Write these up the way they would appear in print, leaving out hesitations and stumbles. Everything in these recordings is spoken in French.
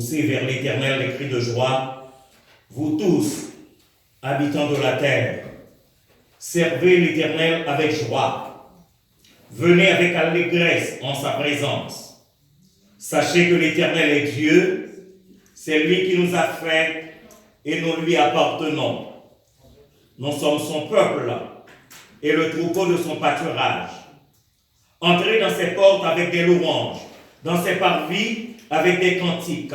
poussez vers l'Éternel les cris de joie, vous tous, habitants de la terre. Servez l'Éternel avec joie. Venez avec allégresse en sa présence. Sachez que l'Éternel est Dieu, c'est lui qui nous a fait et nous lui appartenons. Nous sommes son peuple et le troupeau de son pâturage. Entrez dans ses portes avec des louanges, dans ses parvis avec des cantiques.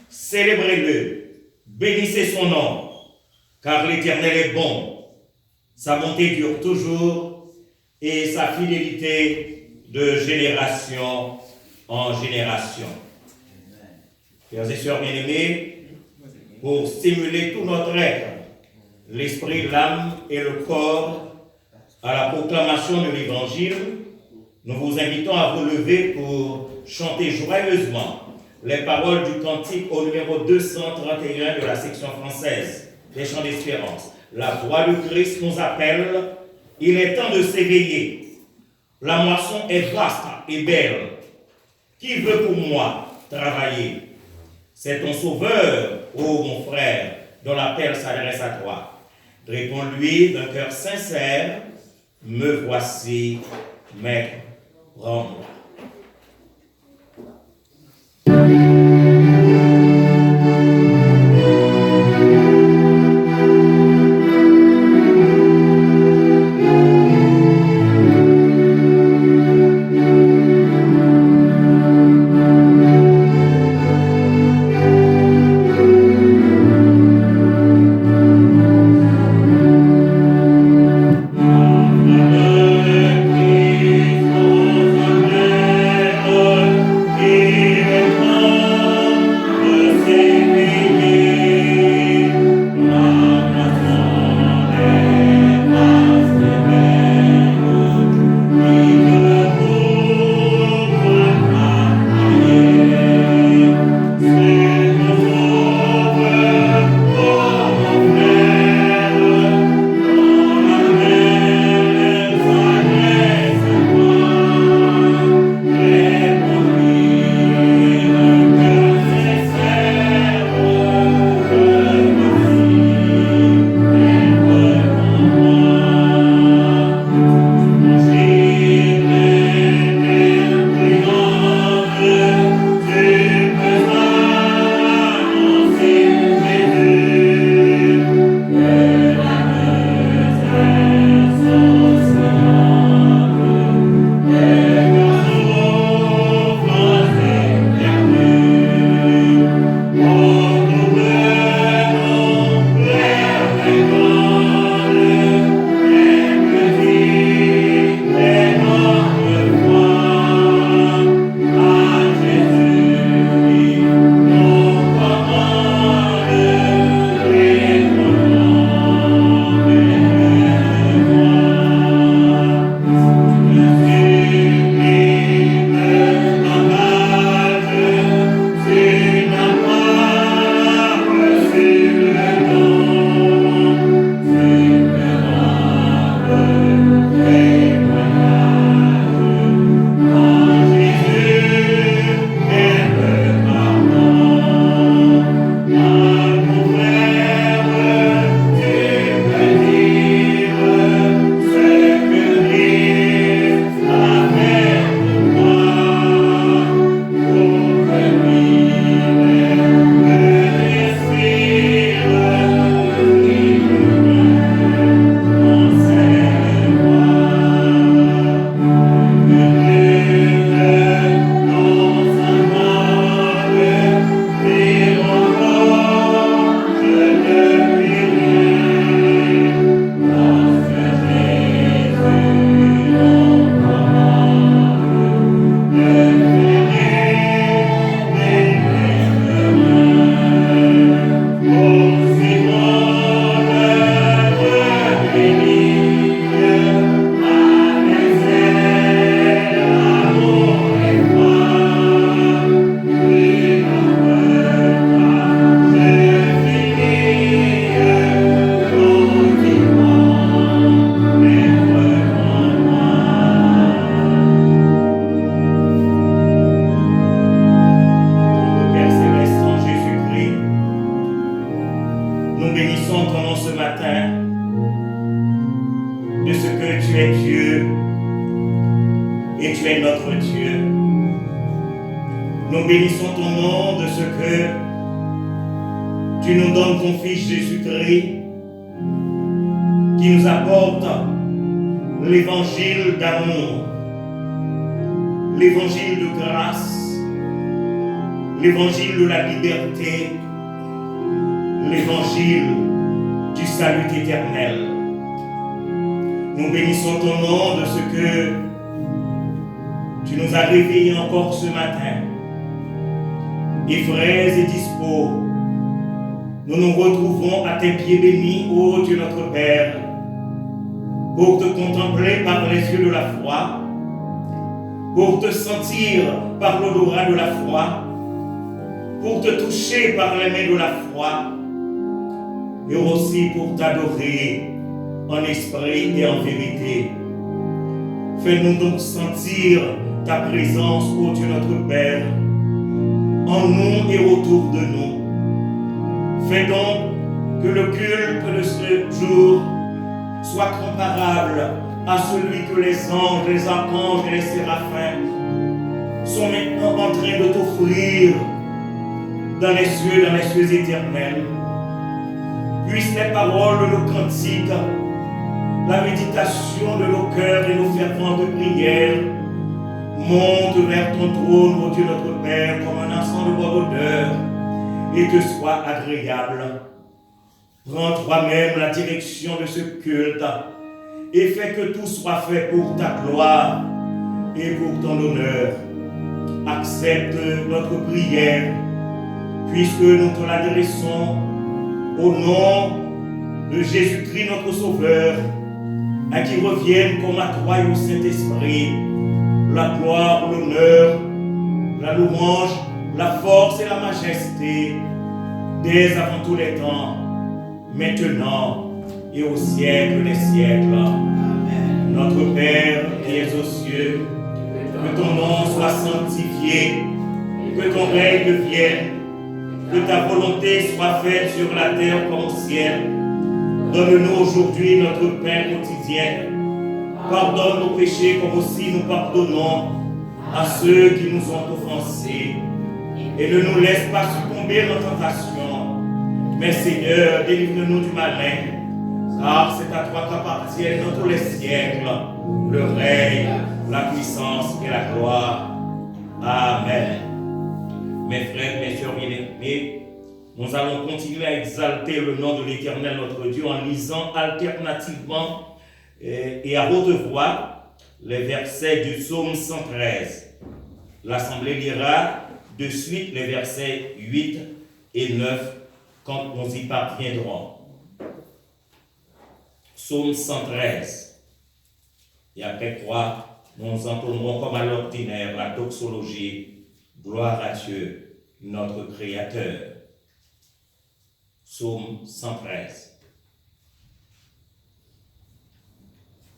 Célébrez-le, bénissez son nom, car l'Éternel est bon. Sa bonté dure toujours et sa fidélité de génération en génération. Frères et sœurs bien-aimés, pour stimuler tout notre être, l'esprit, l'âme et le corps à la proclamation de l'Évangile, nous vous invitons à vous lever pour chanter joyeusement les paroles du cantique au numéro 231 de la section française des Chants d'Espérance. La voix de Christ nous appelle, il est temps de s'éveiller. La moisson est vaste et belle. Qui veut pour moi travailler? C'est ton sauveur, ô mon frère, dont l'appel s'adresse à toi. Réponds-lui d'un cœur sincère, me voici, maître, rends-moi. Amen. Nous bénissons ton nom ce matin de ce que tu es Dieu et tu es notre Dieu. Nous bénissons ton nom de ce que tu nous donnes ton Fils Jésus-Christ qui nous apporte l'évangile d'amour, l'évangile de grâce, l'évangile de la liberté, l'évangile du salut éternel. Nous bénissons ton nom de ce que tu nous as réveillés encore ce matin. Et frères et dispos, nous nous retrouvons à tes pieds bénis, ô Dieu notre Père, pour te contempler par les yeux de la foi, pour te sentir par l'odorat de la foi, pour te toucher par les mains de la foi, et aussi pour t'adorer en esprit et en vérité. Fais-nous donc sentir ta présence, ô Dieu notre Père, en nous et autour de nous. Fais donc que le culte de ce jour soit comparable à celui que les anges, les archanges et les séraphins sont maintenant en train de t'offrir dans les cieux éternels. Puissent les paroles de nos cantiques, la méditation de nos cœurs et nos ferventes prières monte vers ton trône, ô Dieu notre Père, comme un encens de bonne odeur, et te soit agréable. Prends toi-même la direction de ce culte et fais que tout soit fait pour ta gloire et pour ton honneur. Accepte notre prière, puisque nous te l'adressons au nom de Jésus-Christ notre Sauveur, à qui reviennent comme à toi et au Saint-Esprit la gloire, l'honneur, la louange, la force et la majesté, dès avant tous les temps, maintenant et au siècle des siècles. Amen. Notre Père qui es aux cieux, que ton nom soit sanctifié, que ton règne vienne, que ta volonté soit faite sur la terre comme au ciel. Donne-nous aujourd'hui notre pain quotidien. Pardonne nos péchés comme aussi nous pardonnons à ceux qui nous ont offensés. Et ne nous laisse pas succomber à la tentation. Mais Seigneur, délivre-nous du malin. Car c'est à toi qu'appartiennent dans tous les siècles le règne, la puissance et la gloire. Amen. Mes frères, mes sœurs bien-aimés, nous allons continuer à exalter le nom de l'Éternel notre Dieu en lisant alternativement et à haute voix les versets du psaume 113. L'Assemblée lira de suite les versets 8 et 9 quand nous y parviendrons. Psaume 113. Et après quoi, nous entendrons comme à l'ordinaire la doxologie. Gloire à Dieu, notre Créateur. Psaume 113.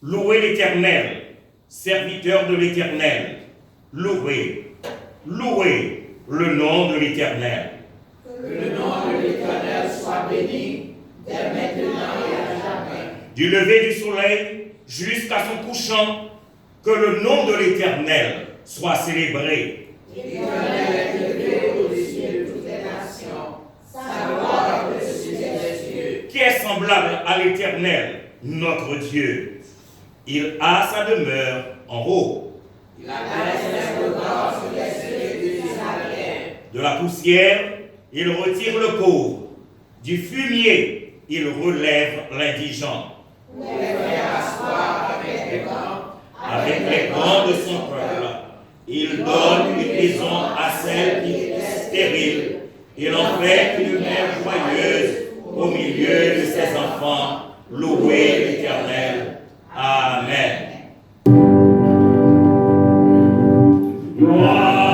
Louez l'Éternel, serviteur de l'Éternel. Louez, louez le nom de l'Éternel. Que le nom de l'Éternel soit béni, dès maintenant et à jamais. Du lever du soleil jusqu'à son couchant, que le nom de l'Éternel soit célébré. L'Éternel est élevé au-dessus de toutes les nations, sa gloire au-dessus des cieux. Qui est semblable à l'Éternel, notre Dieu? Il a sa demeure en haut. Il a ses regards sur les cieux d'Israël. De la poussière, il retire le pauvre. Du fumier, il relève l'indigent. Les fait asseoir avec les grands de son peuple. Il donne une maison à celle qui est stérile. Il en fait une mère joyeuse au milieu de ses enfants. Louez l'Éternel. Amen. Gloire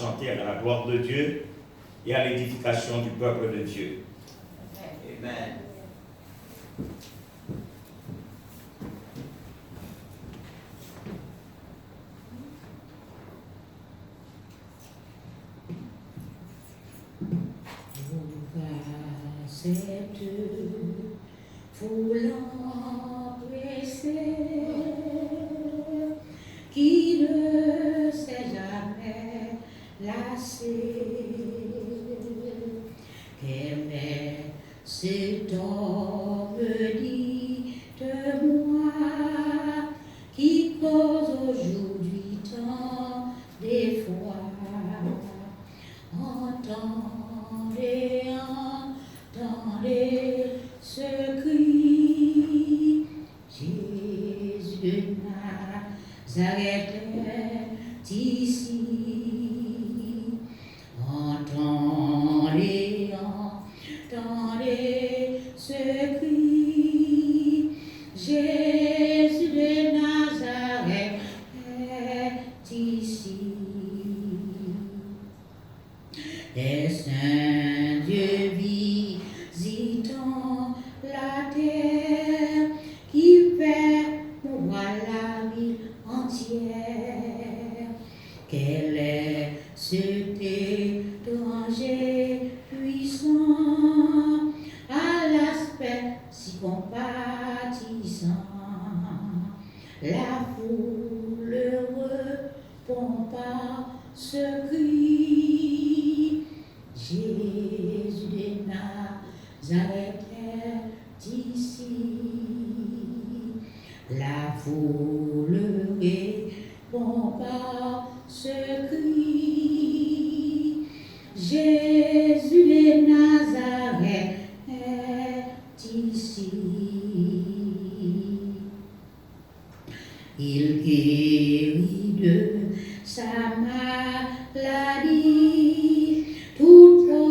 chanter à la gloire de Dieu et à l'édification du peuple de Dieu. Amen. Cette foule empressée qui ne s'est jamais lassée, quel est cet homme dit de moi qui cause aujourd'hui tant d'effroi? Entendez, entendez ce cri, Jésus de Nazareth est ici. Entendez, entendez ce cri, Jésus de Nazareth est ici. Les saints dieux visitant la terre, qui fait mouvoir la vie entière. Quel est cet étranger puissant, à l'aspect si compatissant? La foule répond par ce cri, Jésus de Nazareth est ici. La foule répond par ce cri, Jésus de Nazareth est ici. Il guérit de sa maladie tout le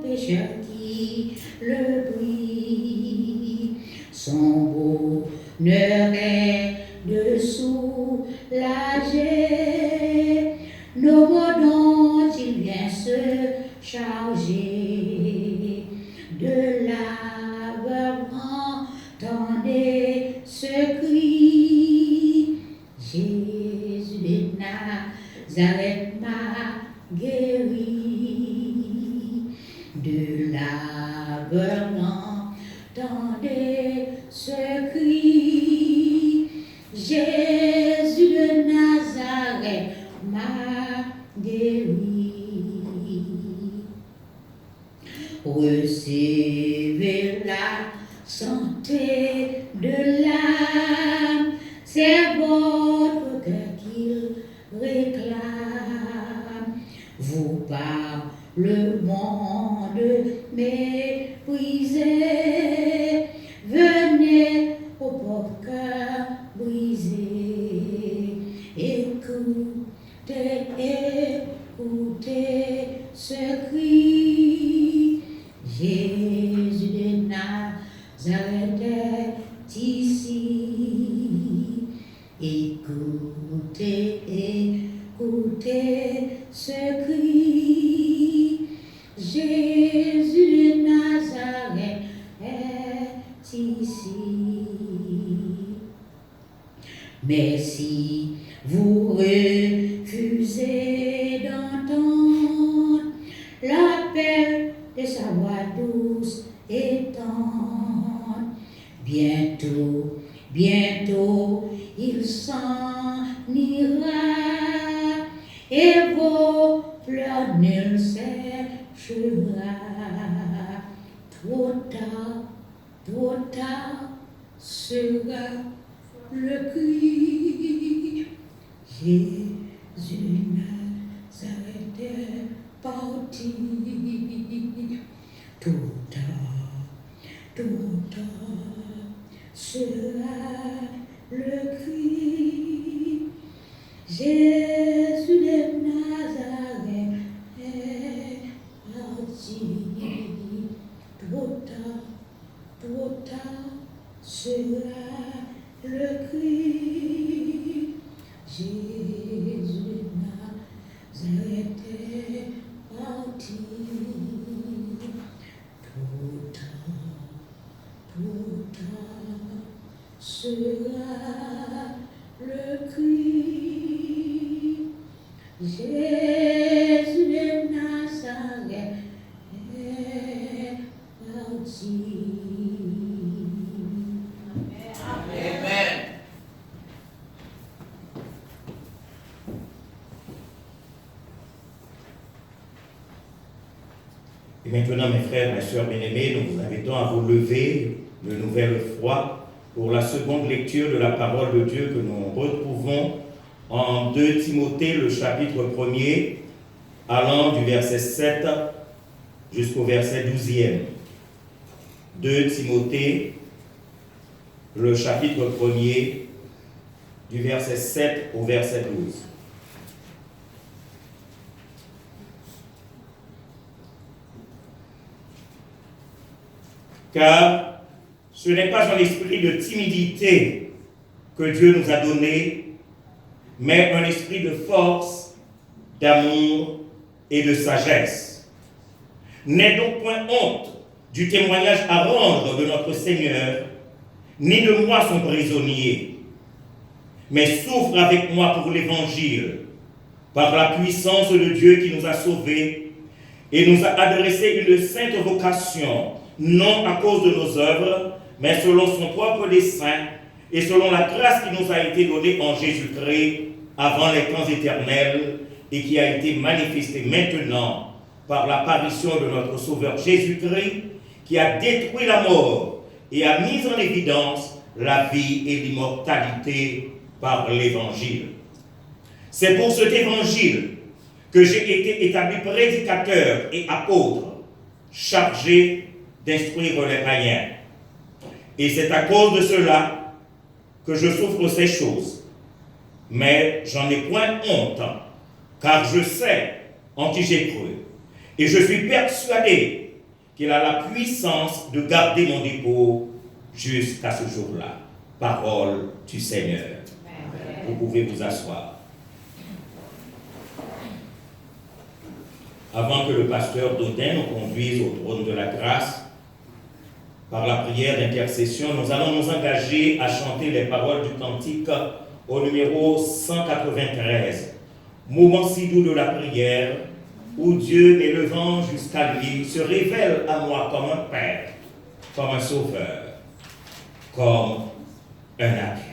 pécheur qui le prie. Son bonheur est de soulager nos maux dont il vient se charger. De l'aveugle entendez ce cri, Jésus de Nazareth m'a guéri. De l'aveugle entendez ce cri, Jésus de Nazareth m'a guéri. Recevez la santé de l'âme, c'est votre cœur qu'il réclame. Vous par le monde méprisé, venez au pauvre cœur brisé. Écoutez, écoutez ce cri, Jésus de Nazareth est ici. Écoutez, écoutez ce cri, Jésus de Nazareth est ici. Mais si vous refusez d'entendre l'appel de sa voix douce et tendre, bientôt, bientôt, il s'en ira et vos pleurs ne séchera. Trop tard sera le cri, Jésus de Nazareth est parti. Trop tard sera le cri, Jésus de Nazareth est parti. Trop tard sera le cri, Jésus de était parti. Pourtant sera le cri. Jésus de Nazareth est parti. Amen. Et maintenant, mes frères, mes sœurs bien-aimés, nous vous invitons à vous lever de nouvelle fois pour la seconde lecture de la parole de Dieu que nous retrouvons en 2 Timothée, le chapitre 1er, allant du verset 7 jusqu'au verset 12e. 2 Timothée, le chapitre 1er, du verset 7 au verset 12. Car ce n'est pas un esprit de timidité que Dieu nous a donné, mais un esprit de force, d'amour et de sagesse. N'aie donc point honte du témoignage à rendre de notre Seigneur, ni de moi son prisonnier, mais souffre avec moi pour l'Évangile, par la puissance de Dieu qui nous a sauvés et nous a adressé une sainte vocation, non à cause de nos œuvres, mais selon son propre dessein et selon la grâce qui nous a été donnée en Jésus-Christ avant les temps éternels et qui a été manifestée maintenant par l'apparition de notre Sauveur Jésus-Christ, qui a détruit la mort et a mis en évidence la vie et l'immortalité par l'Évangile. C'est pour cet Évangile que j'ai été établi prédicateur et apôtre, chargé d'instruire les païens. Et c'est à cause de cela que je souffre ces choses. Mais j'en ai point honte, car je sais en qui j'ai cru. Et je suis persuadé qu'il a la puissance de garder mon dépôt jusqu'à ce jour-là. Parole du Seigneur. Amen. Vous pouvez vous asseoir. Avant que le pasteur Dodin nous conduise au trône de la grâce, par la prière d'intercession, nous allons nous engager à chanter les paroles du cantique au numéro 193. Moment si doux de la prière, où Dieu, élevant jusqu'à lui, se révèle à moi comme un Père, comme un Sauveur, comme un appui.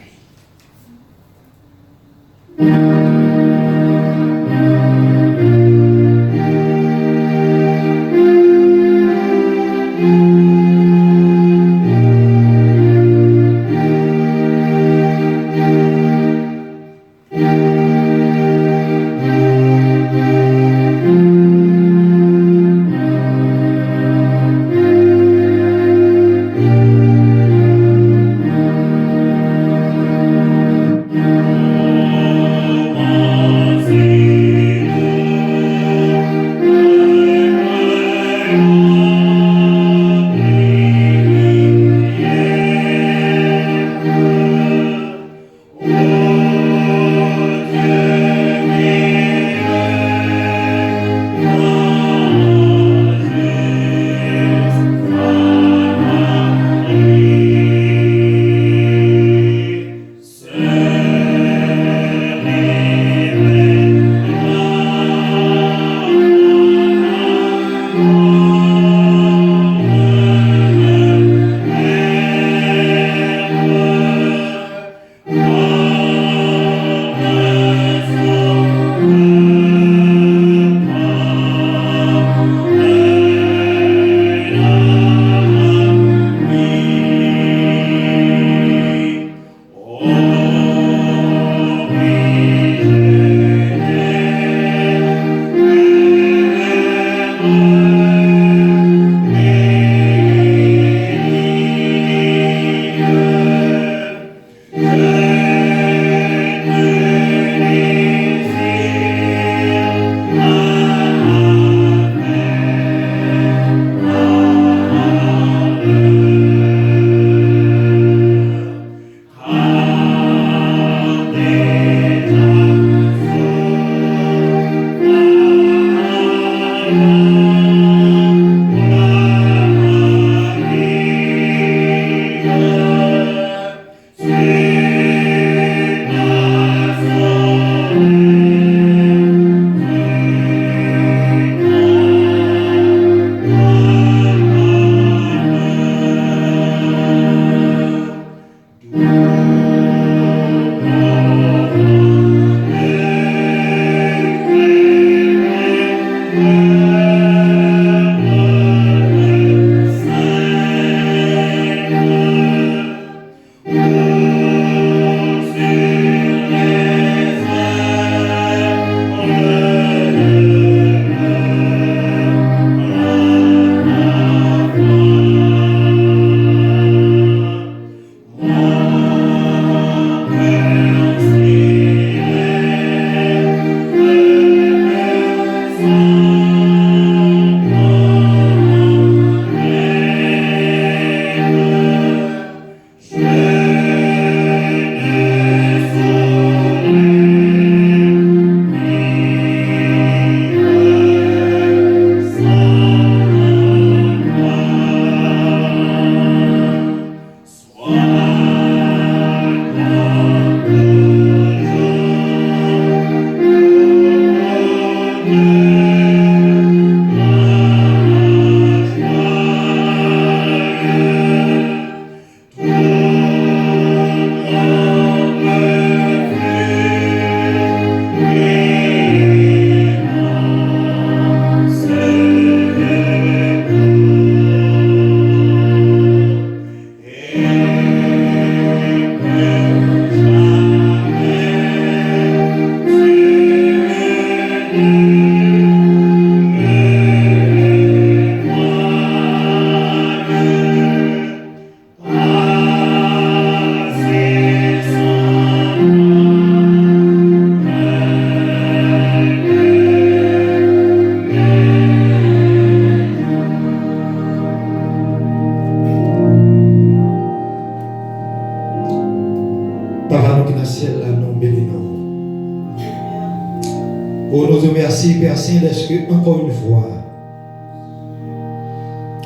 Oh, nous te remercions, Père Saint, est-ce que, encore une fois,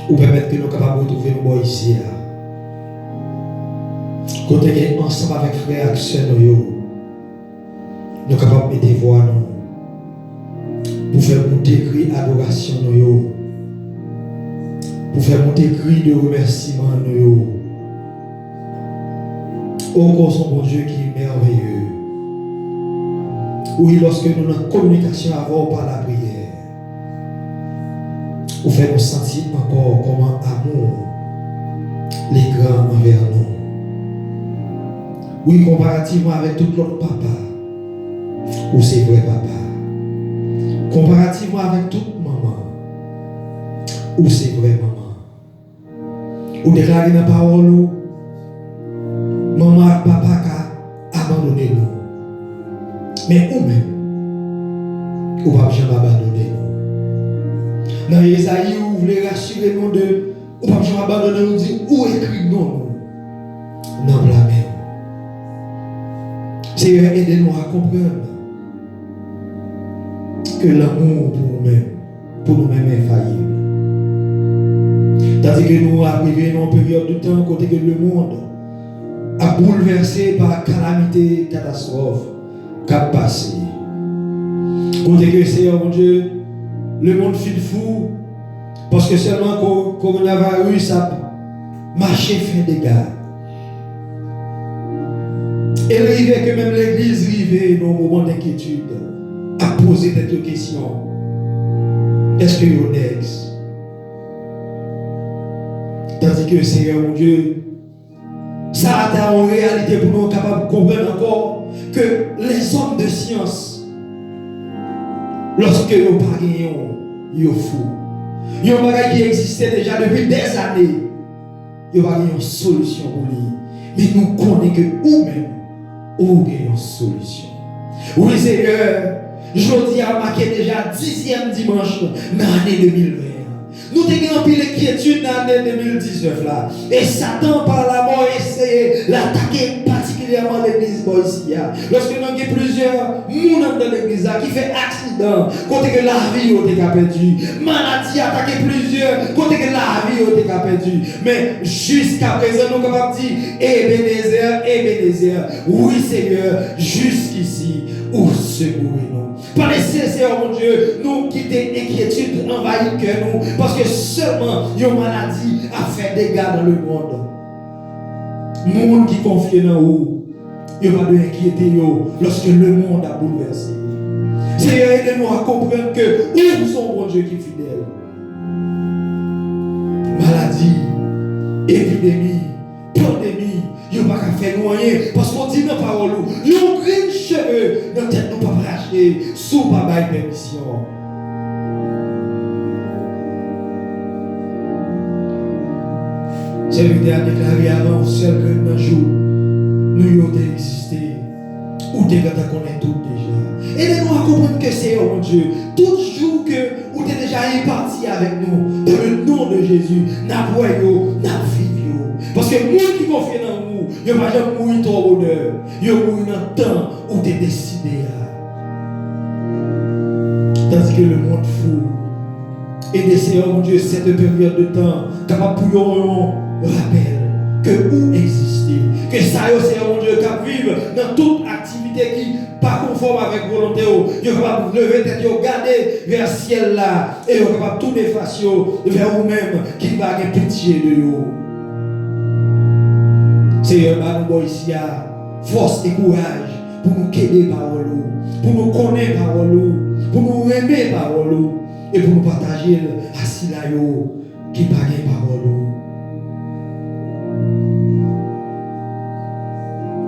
ou permettre que nous sommes capables de retrouver nos boys ici. Côté ensemble avec frères et sœurs, nous sommes capables de mettre voix pour faire monter cri d'adoration, pour faire monter cri de remerciement. Oh, son bon Dieu qui est merveilleux. Oui, lorsque nous sommes en communication avant par la prière, vous faites nous sentir encore comme un amour, les grands envers nous. Oui, comparativement avec tout l'autre papa, ou c'est vrai papa. Comparativement avec toute maman, ou c'est vrai maman. Ou déclarer dans la parole, maman et papa qui abandonné nous. Mais vous-même, vous ne pouvez jamais abandonner nous. Dans Isaïe, vous voulez rassurer nous de, vous ne pouvez jamais abandonner nous, dire où écrit non, non blâmer. Seigneur, aidez-nous à comprendre que l'amour pour nous-mêmes est infaillible. Tandis que nous arrivons dans une période de temps côté que le monde a bouleversé par la calamité, catastrophe qui a passé. Côté que Seigneur mon Dieu, le monde fait fou parce que seulement le coronavirus a marché fait des dégâts. Et arrivé que même l'église arrivait dans un moment d'inquiétude à poser des questions. Est-ce que vous êtes next? Tandis que Seigneur mon Dieu, ça a été en réalité pour nous capables de comprendre encore que les hommes de science, lorsque nous parlions, ils sont fous. Il y a un bagage qui existait déjà depuis des années. Il y a une solution pour lui. Mais nous connaissons que nous-mêmes, nous avons une solution. Oui, Seigneur, jeudi a marqué déjà 10e dimanche dans l'année 2020. Nous avons un pile d'inquiétude dans l'année 2019 là. Et Satan par la mort essayé d'attaquer particulièrement l'église ici. Lorsque nous avons plusieurs monde dans l'église qui fait accident, côté que la vie a été perdue, maladie a attaqué plusieurs, côté que la vie a été perdue. Mais jusqu'à présent, nous sommes capables de dire Ebenezer, oui Seigneur, jusqu'ici, où secourez-nous. Par les Seigneur mon Dieu, nous quitter l'inquiétude envahie que nous, parce que seulement une maladie a fait des dégâts dans le monde. Monde qui confie dans vous, il n'y a pas d'inquiéter lorsque le monde a bouleversé. Seigneur, aidez-nous à comprendre que nous sommes mon Dieu qui est fidèle. Maladie, épidémie, pandémie, il n'y a pas qu'à faire nous rien, parce qu'on dit dans la parole, il y a un grand cheveu dans la tête, nous ne pouvons pas racheter, sous pas de permission. C'est lui qui a déclaré avant, seul que dans le jour, nous y avons existé, ou t'es qu'on connaît tout déjà. Aidez-nous à comprendre que c'est mon Dieu, tout jour que vous êtes déjà réparti avec nous, dans le nom de Jésus, n'a pas n'a vivre. Parce que nous qui confions dans nous, il n'y a pas jamais mourir ton bonheur, il y a mourir dans le temps où tu es décidé. Tandis que le monde fou, aidez Seigneur mon Dieu, cette période de temps, capable pour nous rappel que vous existez, que ça Seigneur mon Dieu, capable vivre dans toute activité qui n'est pas conforme avec volonté, vous êtes capable de lever tête, regarder vers le ciel là, et vous êtes capable de tourner face vers vous-même qui va avoir pitié de vous. Seigneur, nous ici à force et courage pour nous aider par vous, pour nous connaître par vous, pour nous aimer par vous, et pour nous partager assis là qui parle par vous.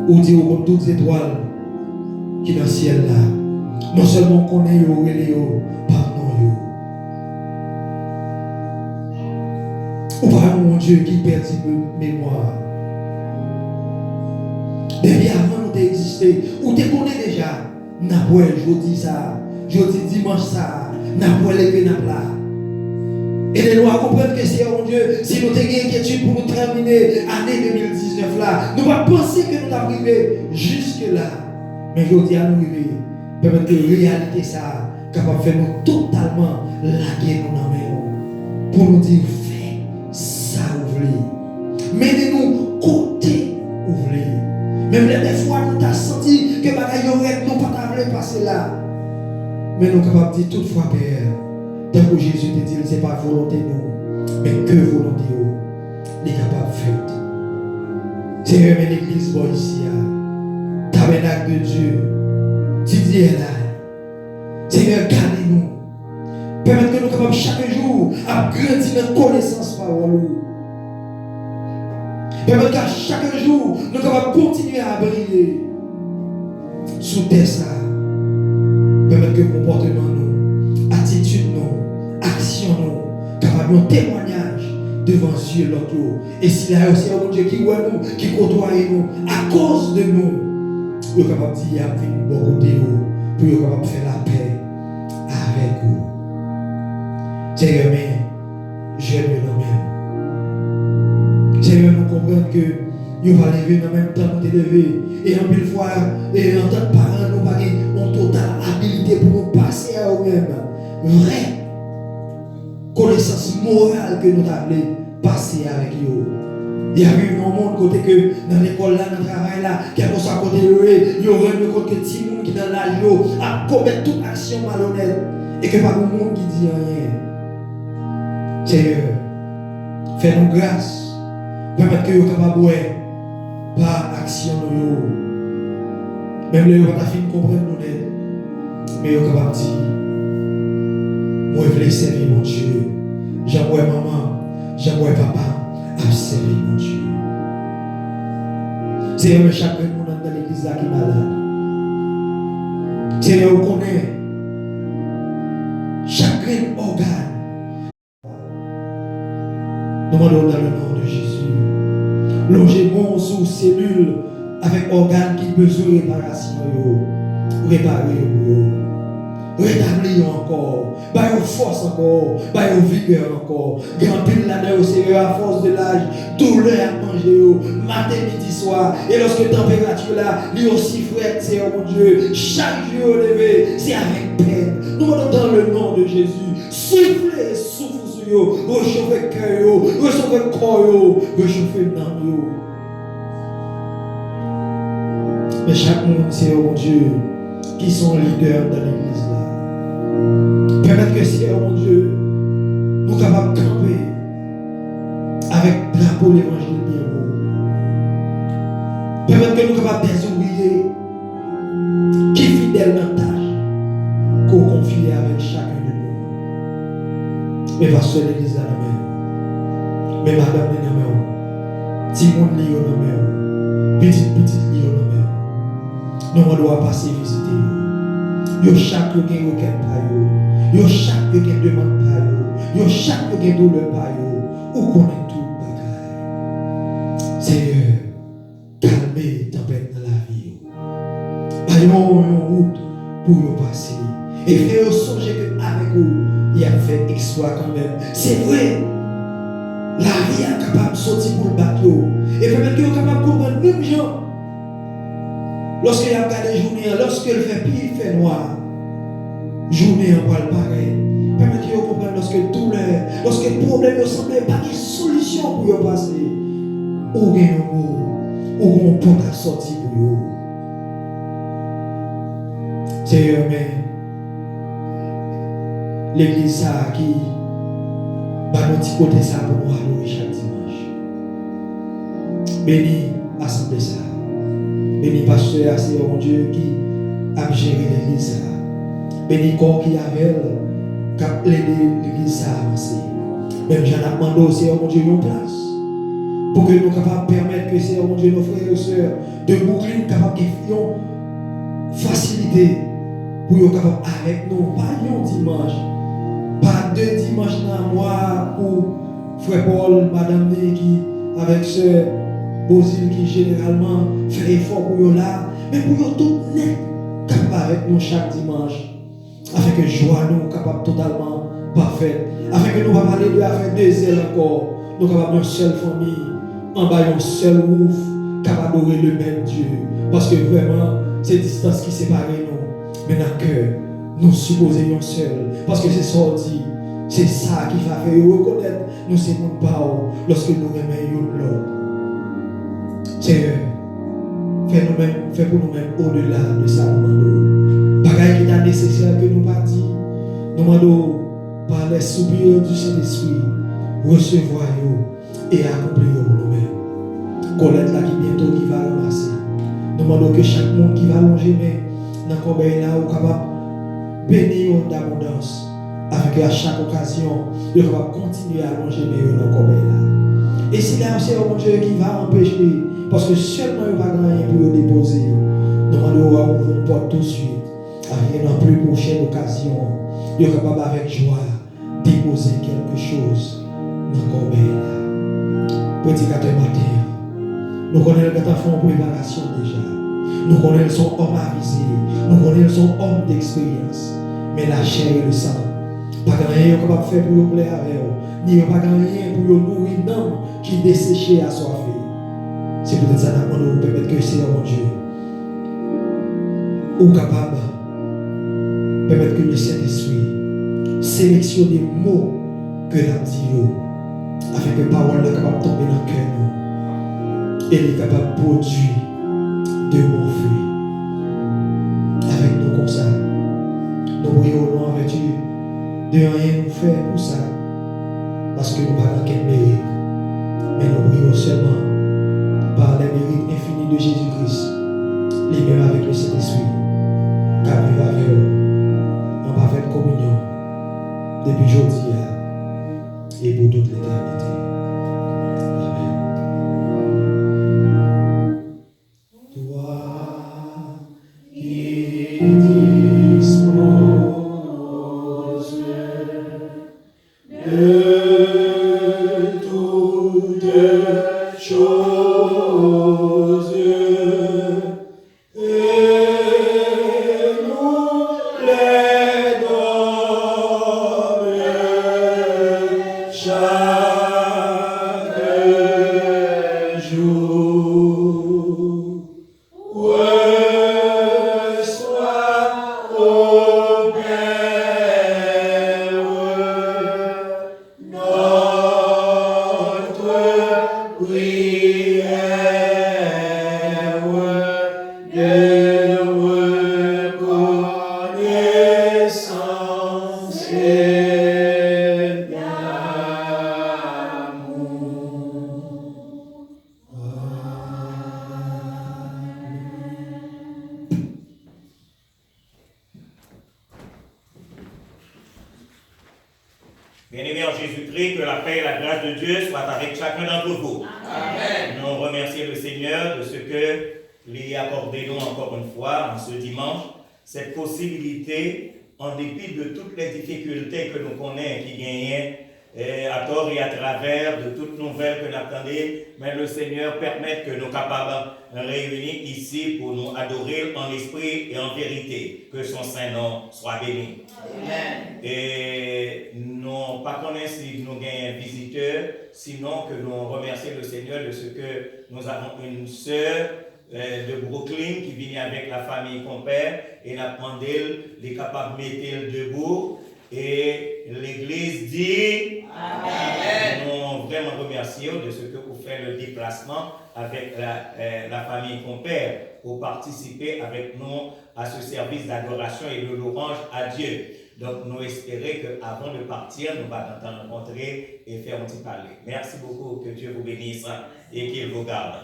Ou dit comme toutes les étoiles qui dans le ciel là, non seulement qu'on est pardon ou par mon Dieu qui perdit mémoire. Depuis avant nous d'exister, ou te connais déjà, n'a pas jeudi ça, jeudi dimanche ça, n'a pas levé n'a là. Et nous à comprendre que c'est mon Dieu, si nous avons une inquiétude pour nous terminer l'année 2019 là, nous ne pas penser que nous avons arrivé jusque là. Mais je dis à nous arriver, permettre que la réalité ça capable de faire nous totalement laguer nous dans main pour nous dire fais ça vous voulez. Menez-nous côté vous voulez. Même les fois nous t'as senti que bagaille aurait nous pas t'avouer passer là. Mais nous capables de dire toutefois Père, tant que Jésus te dit c'est pas volonté nous, mais que volonté nous, il est capable de faire. Seigneur, mais l'église bon ici, tabernacle de Dieu, tu dis là. Seigneur, gardez-nous. Permettez que nous capables chaque jour à grandir dans connaissance parole. Permettez qu'à chaque jour nous capables continuer à briller. Sous terre ça. Permettez que comportement nous, attitude nous, action nous, capable de témoignage devant Dieu l'autre. Et s'il y a aussi un Dieu qui voit nous, qui côtoie nous, à cause de nous, nous sommes capables de dire à venir bon côté pour nous capable de faire la paix avec vous. Seigneur, mais j'aime nous même. Seigneur, nous comprenons que nous allons lever dans le même temps que nous lever. Et en mille fois, et en tant que parents, nous avons une totale habilité pour nous passer à nous-mêmes. Vraie connaissance morale que nous avons passer avec eux. Il y a eu un monde côté que dans l'école là, dans le travail là, quelque chose à côté de eux, il y aurait un côté que petit monde qui dans l'âge a commettre toute action malhonnête et que pas de monde qui dit rien. Seigneur, fais-nous grâce, permettre que nous soyons capables de par action même les gens qui comprennent nous, mais nous sommes capables de dire, moi je veux servir mon Dieu, j'aimerais maman, j'aimerais papa, à servir mon Dieu. Seigneur, chaque monde dans l'église qui est malade. Seigneur, vous connaissez chaque organe. Nous demandons dans le nom de Jésus. Logez-moi sous cellules avec organes qui besoin de réparation. Réparez-vous. Rétablir encore, bailler force encore, bailler vigueur encore. Grand pile là-dedans, Seigneur, à force de l'âge, douleur à manger, matin, midi, soir. Et lorsque la température là, lui aussi frère, Seigneur mon Dieu, chaque jour levé, c'est avec peine. Nous demandons dans le nom de Jésus, soufflez, souffle sur eux, réchauffez le cœur, réchauffez le corps, réchauffez l'âme. Mais chaque monde, Seigneur mon Dieu, qui sont leaders dans l'église là. Permettre que Seigneur mon Dieu, nous capables de camper avec drapeau l'évangile bien beau. Permettre que nous capables des ouvriers qui fidèles dans la tâche qu'on confie avec chacun de nous. Mais pasteur l'église là même. Mais madame les nommés, Timon li yo nommé, petit li yo nommé. Nous on doit passer visiter. Yo chaque yo gen requête pa yo, yo chaque yo gen demande pa yo, yo chaque yo gen douleur pa yo, ou connaît tout bagaille. Seigneur, calmez tempête dans la vie. Baillons une route pour yo passer. Et faites songer que avec vous, il a fait exploit quand même. C'est vrai. La vie est capable de sortir pour le bateau. Et permettre qu'il est capable de comprendre même gens. Lorsque il a regardé journée, lorsque il fait pire, il fait noir. Journée en parle pareil. Permettre qu'il comprenne lorsque douleur, lorsque le problème ne semble pas de solution pour y passer. Ou bien un mot, ou un porte à sortir pour vous. Seigneur, mais l'église ça qui va nous petit côté ça pour nous adorer chaque dimanche. Béni assemblée ça. Béni pasteur, Seigneur mon Dieu qui a géré l'église ça. Béni corps qui avait qui a aidé l'église ça à avancer. Même j'en ai demandé au Seigneur mon Dieu une place pour que nous capables de permettre que Seigneur mon Dieu, nos frères et sœurs de Brooklyn capables de faciliter pour être capable avec nous, pas un dimanche, pas 2 dimanches dans le mois pour frère Paul, madame Né qui avec sœur Bozil qui généralement fait l'effort pour eux là, mais pour eux tout net capable avec nous chaque dimanche, afin que joie nous capable totalement parfaite, afin que nous va parler de afin 2 ailes encore, nous capables d'une seule famille, en bas d'un seul ouf, capable d'adorer le même Dieu, parce que vraiment c'est distance qui sépare nous. Mais dans le cœur, nous supposions seul. Parce que c'est ça qu'on dit. C'est ça qui va faire reconnaître nous c'est mon pas lorsque nous aimons l'autre. Seigneur, fais pour nous-mêmes au-delà de ça, nous demandons. Bagaille qui est nécessaire que nous pas dit. Nous demandons par les soupirs du Saint-Esprit, recevoir et accomplir pour nous-mêmes. Colette là qui bientôt qui va ramasser. Nous demandons que chaque monde qui va longer dans le corbeille là, est capable de bénir d'abondance. Avec à chaque occasion, il va continuer à longer dans le corbeille là. Et si là, c'est un Dieu qui va empêcher, parce que seulement il va gagner pour le déposer, nous demandons une porte tout de suite. Avec une plus prochaine occasion, il est capable avec joie déposer quelque chose dans le corbeille là. Prédicateur matin, nous connaissons que tu as fait une préparation déjà. Nous connaissons son homme avisé, nous connaissons son homme d'expérience. Mais la chair et le sang, pas rien capable de faire pour vous plaire avec vous, ni pas rien pour vous nourrir l'homme qui desséché à soifé. C'est peut-être ça que nous permettre que c'est mon Dieu. Ou capable de permettre que le Saint-Esprit sélectionne les mots que l'on dit, afin que les paroles soient capables de tomber dans le cœur. Et est capable de produire de bons fruits. Avec nous comme ça, nous prions en vertu de rien nous faire pour ça. Parce que nous n'avons pas quel mérite. Mais nous prions seulement par les mérites infinis de Jésus-Christ, lui-même avec le Saint-Esprit, car il va avec nous en parfaite communion depuis aujourd'hui et pour toute l'éternité. Amen. Toi qui disposes de toutes choses. Bien-aimés en Jésus-Christ, que la paix et la grâce de Dieu soient avec chacun d'entre vous. Amen. Nous remercions le Seigneur de ce que lui a accordé nous encore une fois, en ce dimanche, cette possibilité, en dépit de toutes les difficultés que nous connaissons, qui gagnent à tort et à travers de toutes nouvelles que nous attendons, mais le Seigneur permet que nous soyons capables de réunir ici pour nous adorer en esprit et en vérité. Que son Saint-Nom soit béni. Amen. Et nous pas connaissons si nous gagnons un visiteur, sinon que nous remercions le Seigneur de ce que nous avons une sœur de Brooklyn qui vient avec la famille compère et n'a demandé les capables de mettre debout et l'église dit Amen. Nous vraiment remercions de ce que vous faites le déplacement avec la famille compère pour participer avec nous à ce service d'adoration et de louange à Dieu. Donc nous espérons qu'avant de partir, nous allons nous rencontrer et faire un petit parler. Merci beaucoup, que Dieu vous bénisse et qu'il vous garde.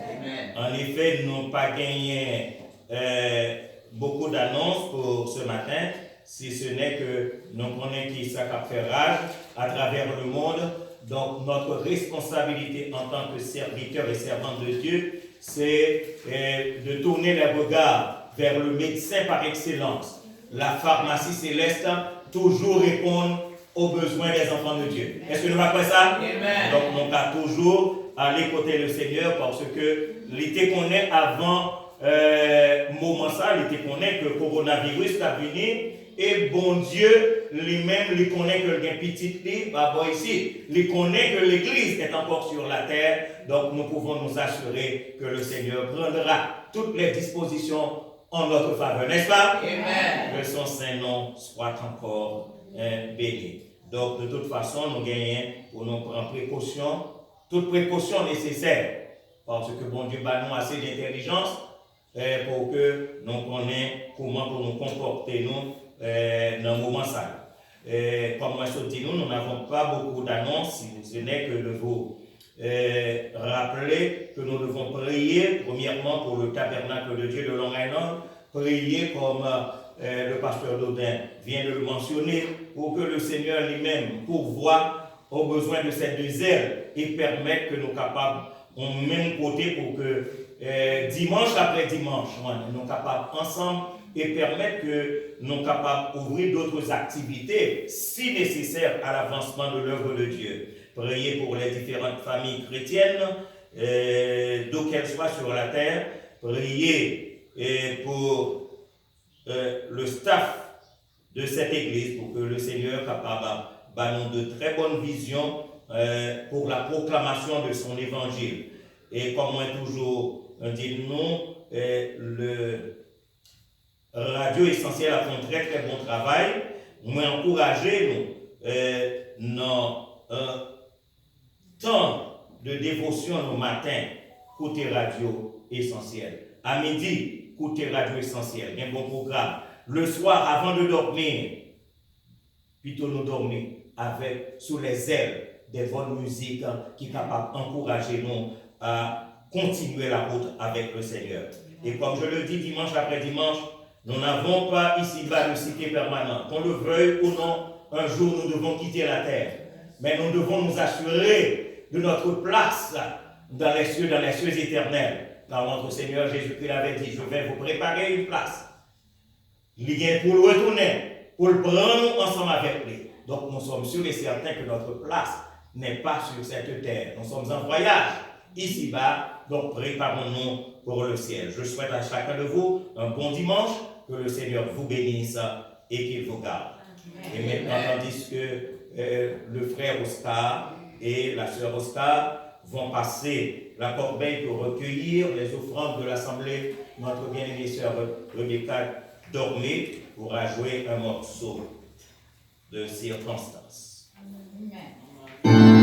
Amen. En effet, nous n'avons pas gagné beaucoup d'annonces pour ce matin, si ce n'est que nous connaissons qui ça fait rage à travers le monde. Donc notre responsabilité en tant que serviteur et servant de Dieu, c'est de tourner les regards vers le médecin par excellence. La pharmacie céleste, toujours répondre aux besoins des enfants de Dieu. Est-ce que nous avons fait ça? Amen. Donc on va toujours aller côté le Seigneur parce que l'été qu'on est avant moment ça, l'été qu'on est que le coronavirus est venu et bon Dieu lui-même lui connaît que le petit lit ici, lui connaît que l'église est encore sur la terre. Donc nous pouvons nous assurer que le Seigneur prendra toutes les dispositions en notre faveur, n'est-ce pas? Amen. Que son Saint-Nom soit encore béni. Donc, de toute façon, nous gagnons pour nous prendre précaution, toute précaution nécessaire, parce que bon Dieu bat nous assez d'intelligence pour que nous connaissions comment pour nous comporter nous dans le moment ça. Comme moi je dis, nous n'avons pas beaucoup d'annonces, si ce n'est que de vous rappeler que nous devons prier premièrement pour le tabernacle de Dieu de Long Island, prier comme le pasteur Dodin vient de le mentionner, pour que le Seigneur lui-même pourvoie aux besoins de ces deux ailes et permette que nous soyons capables, au même côté, pour que dimanche après dimanche, nous soyons capables ensemble et permettre que nous soyons capables d'ouvrir d'autres activités, si nécessaire, à l'avancement de l'œuvre de Dieu. Prier pour les différentes familles chrétiennes, d'où qu'elles soient sur la terre, prier pour le staff de cette église pour que le Seigneur capable de nous de très bonnes visions pour la proclamation de son évangile. Et comme moi toujours dit nous, le Radio Essentiel a fait un très très bon travail. Moi encourager nous dans temps de dévotion au matin, côté Radio Essentiel. À midi, côté Radio Essentiel, un bon programme. Le soir, avant de dormir, plutôt nous dormir avec sous les ailes des bonnes musiques qui sont capables d'encourager nous à continuer la route avec le Seigneur. Et comme je le dis dimanche après dimanche, nous n'avons pas ici-bas de cité permanente. Qu'on le veuille ou non, un jour nous devons quitter la terre. Mais nous devons nous assurer de notre place dans les cieux éternels. Car notre Seigneur Jésus-Christ avait dit, je vais vous préparer une place. Il vient pour le retourner, pour le prendre ensemble avec lui. Donc nous sommes sûrs et certains que notre place n'est pas sur cette terre. Nous sommes en voyage ici-bas, donc préparons-nous pour le ciel. Je souhaite à chacun de vous un bon dimanche, que le Seigneur vous bénisse et qu'il vous garde. Et maintenant, tandis que le frère Oscar et la sœur Oscar vont passer la corbeille pour recueillir les offrandes de l'Assemblée, notre bien-aimée sœur Rebecca Dormé pourra jouer un morceau de circonstance. Amen. Amen.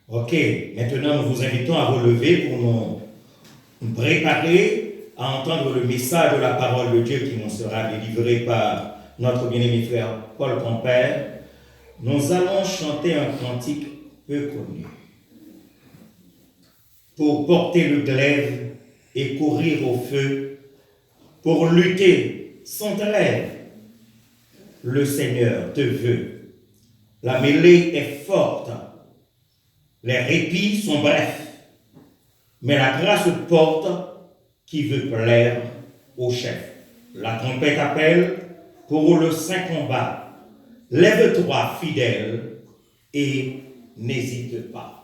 Ok, maintenant nous vous invitons à vous lever pour nous préparer à entendre le message de la parole de Dieu qui nous sera délivré par notre bien-aimé frère Paul Compère. Nous allons chanter un cantique peu connu. Pour porter le glaive et courir au feu, pour lutter sans trêve, le Seigneur te veut. La mêlée est forte, les répits sont brefs, mais la grâce porte qui veut plaire au chef. La trompette appelle pour le saint combat. Lève-toi, fidèle, et n'hésite pas.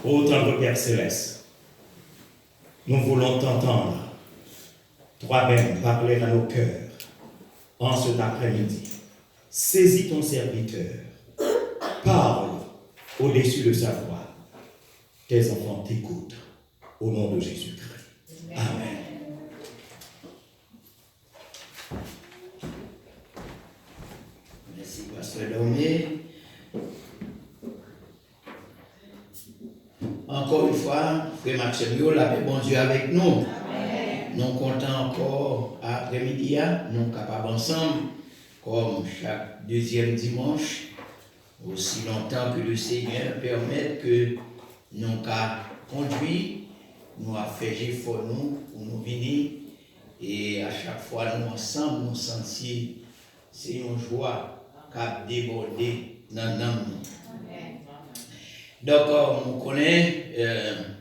Ô tendre Père Céleste, nous voulons t'entendre, toi-même, parler à nos cœurs en cet après-midi. Saisis ton serviteur, parle au-dessus de sa voix. Tes enfants t'écoutent, au nom de Jésus-Christ. Amen. Merci, Pasteur Domé. Encore une fois, Frère Maxime, la paix bon Dieu avec nous. Amen. Nous comptons encore après-midi, nous sommes capables ensemble, comme chaque deuxième dimanche, aussi longtemps que le Seigneur permette que nous conduit, nous avons fait effort nous pour nous venir, et à chaque fois nous ensemble nous sentir c'est une joie qui a débordé dans nous. Donc, on connaît,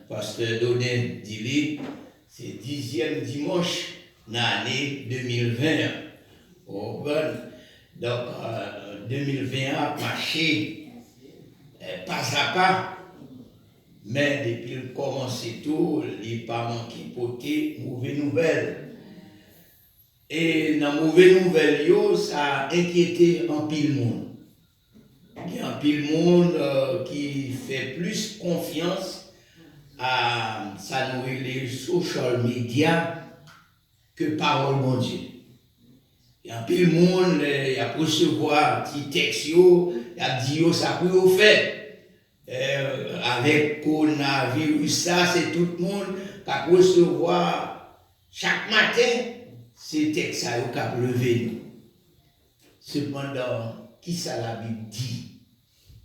Pasteur Donin dit, c'est 10e dimanche de l'année 2020. Donc, 2020 a marché pas à pas, mais depuis le commencé tout, il n'a pas manqué porter mauvaise nouvelle. Et dans la mauvaise nouvelle, ça a inquiété un pile monde. Il y a un pile monde qui fait plus confiance à ça nourrir les social media que parole bon Dieu. Il y a un pile monde, il a recevoir petit texte, il a dit ça peut faire. Avec coronavirus, ça c'est tout le monde qui a recevoir chaque matin ces textes qui a levé. Cependant, qui ça la Bible dit?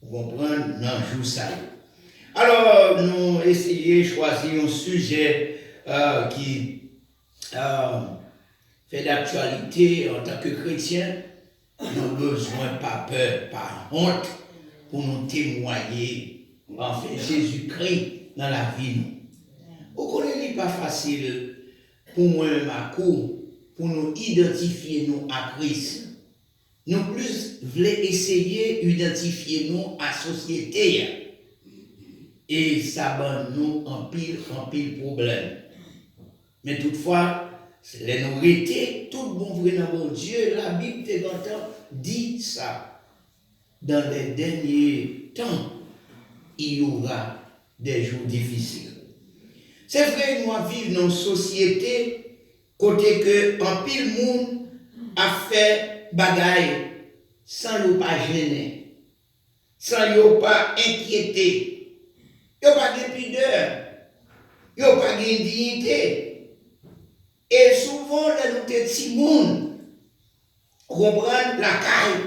Vous comprenez dans le jour ça. Alors, nous essayons de choisir un sujet qui fait d'actualité en tant que chrétien. Nous n'avons besoin, pas peur, pas honte, pour nous témoigner en fait Jésus-Christ dans la vie. Vous connaissez, pas facile pour moi, ma cour, pour nous identifier nous à Christ. Nous plus voulons essayer d'identifier nous à la société. Et ça va nous en pile problème. Mais toutefois, les nous rétés, tout bon vrai dans mon Dieu, la Bible dit ça. Dans les derniers temps, il y aura des jours difficiles. C'est vrai, nous vivons dans une société, côté que en pile monde a fait bagaille sans ne pas gêner, sans ne pas inquiéter, il n'y a pas de pudeur, il n'y a pas de dignité. Et souvent, dans nos petits monde, comprendre la caille,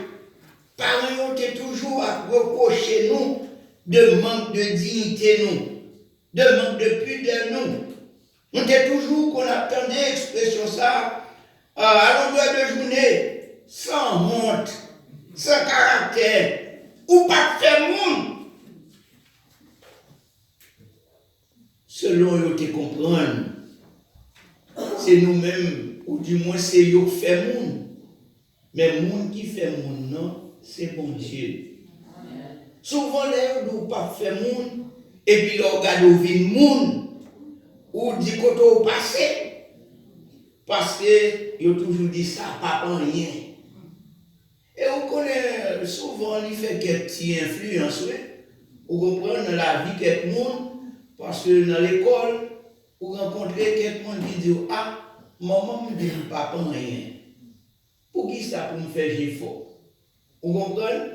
parents ont toujours à reprocher nous de manque de dignité, de manque de pudeur, nous. On était toujours qu'on attendait l'expression ça à longueur de journée, sans honte, sans caractère, ou pas faire monde. Selon eux, te comprendre, c'est nous-mêmes, ou du moins c'est eux qui fait monde. Mais monde qui fait monde, non, c'est bon Dieu. Souvent, les gens ne pas faire monde, et puis ils regardent au vin monde, ou dit côté au passé, parce que ils ont toujours dit ça, pas en rien. Et on connaît souvent, il fait quelques petites influences, vous comprenez, dans la vie, quelques monde, parce que dans l'école, vous rencontrez quelqu'un qui dit, ah, maman me dit papa rien. Pour qui ça pour me faire effort? Vous comprenez?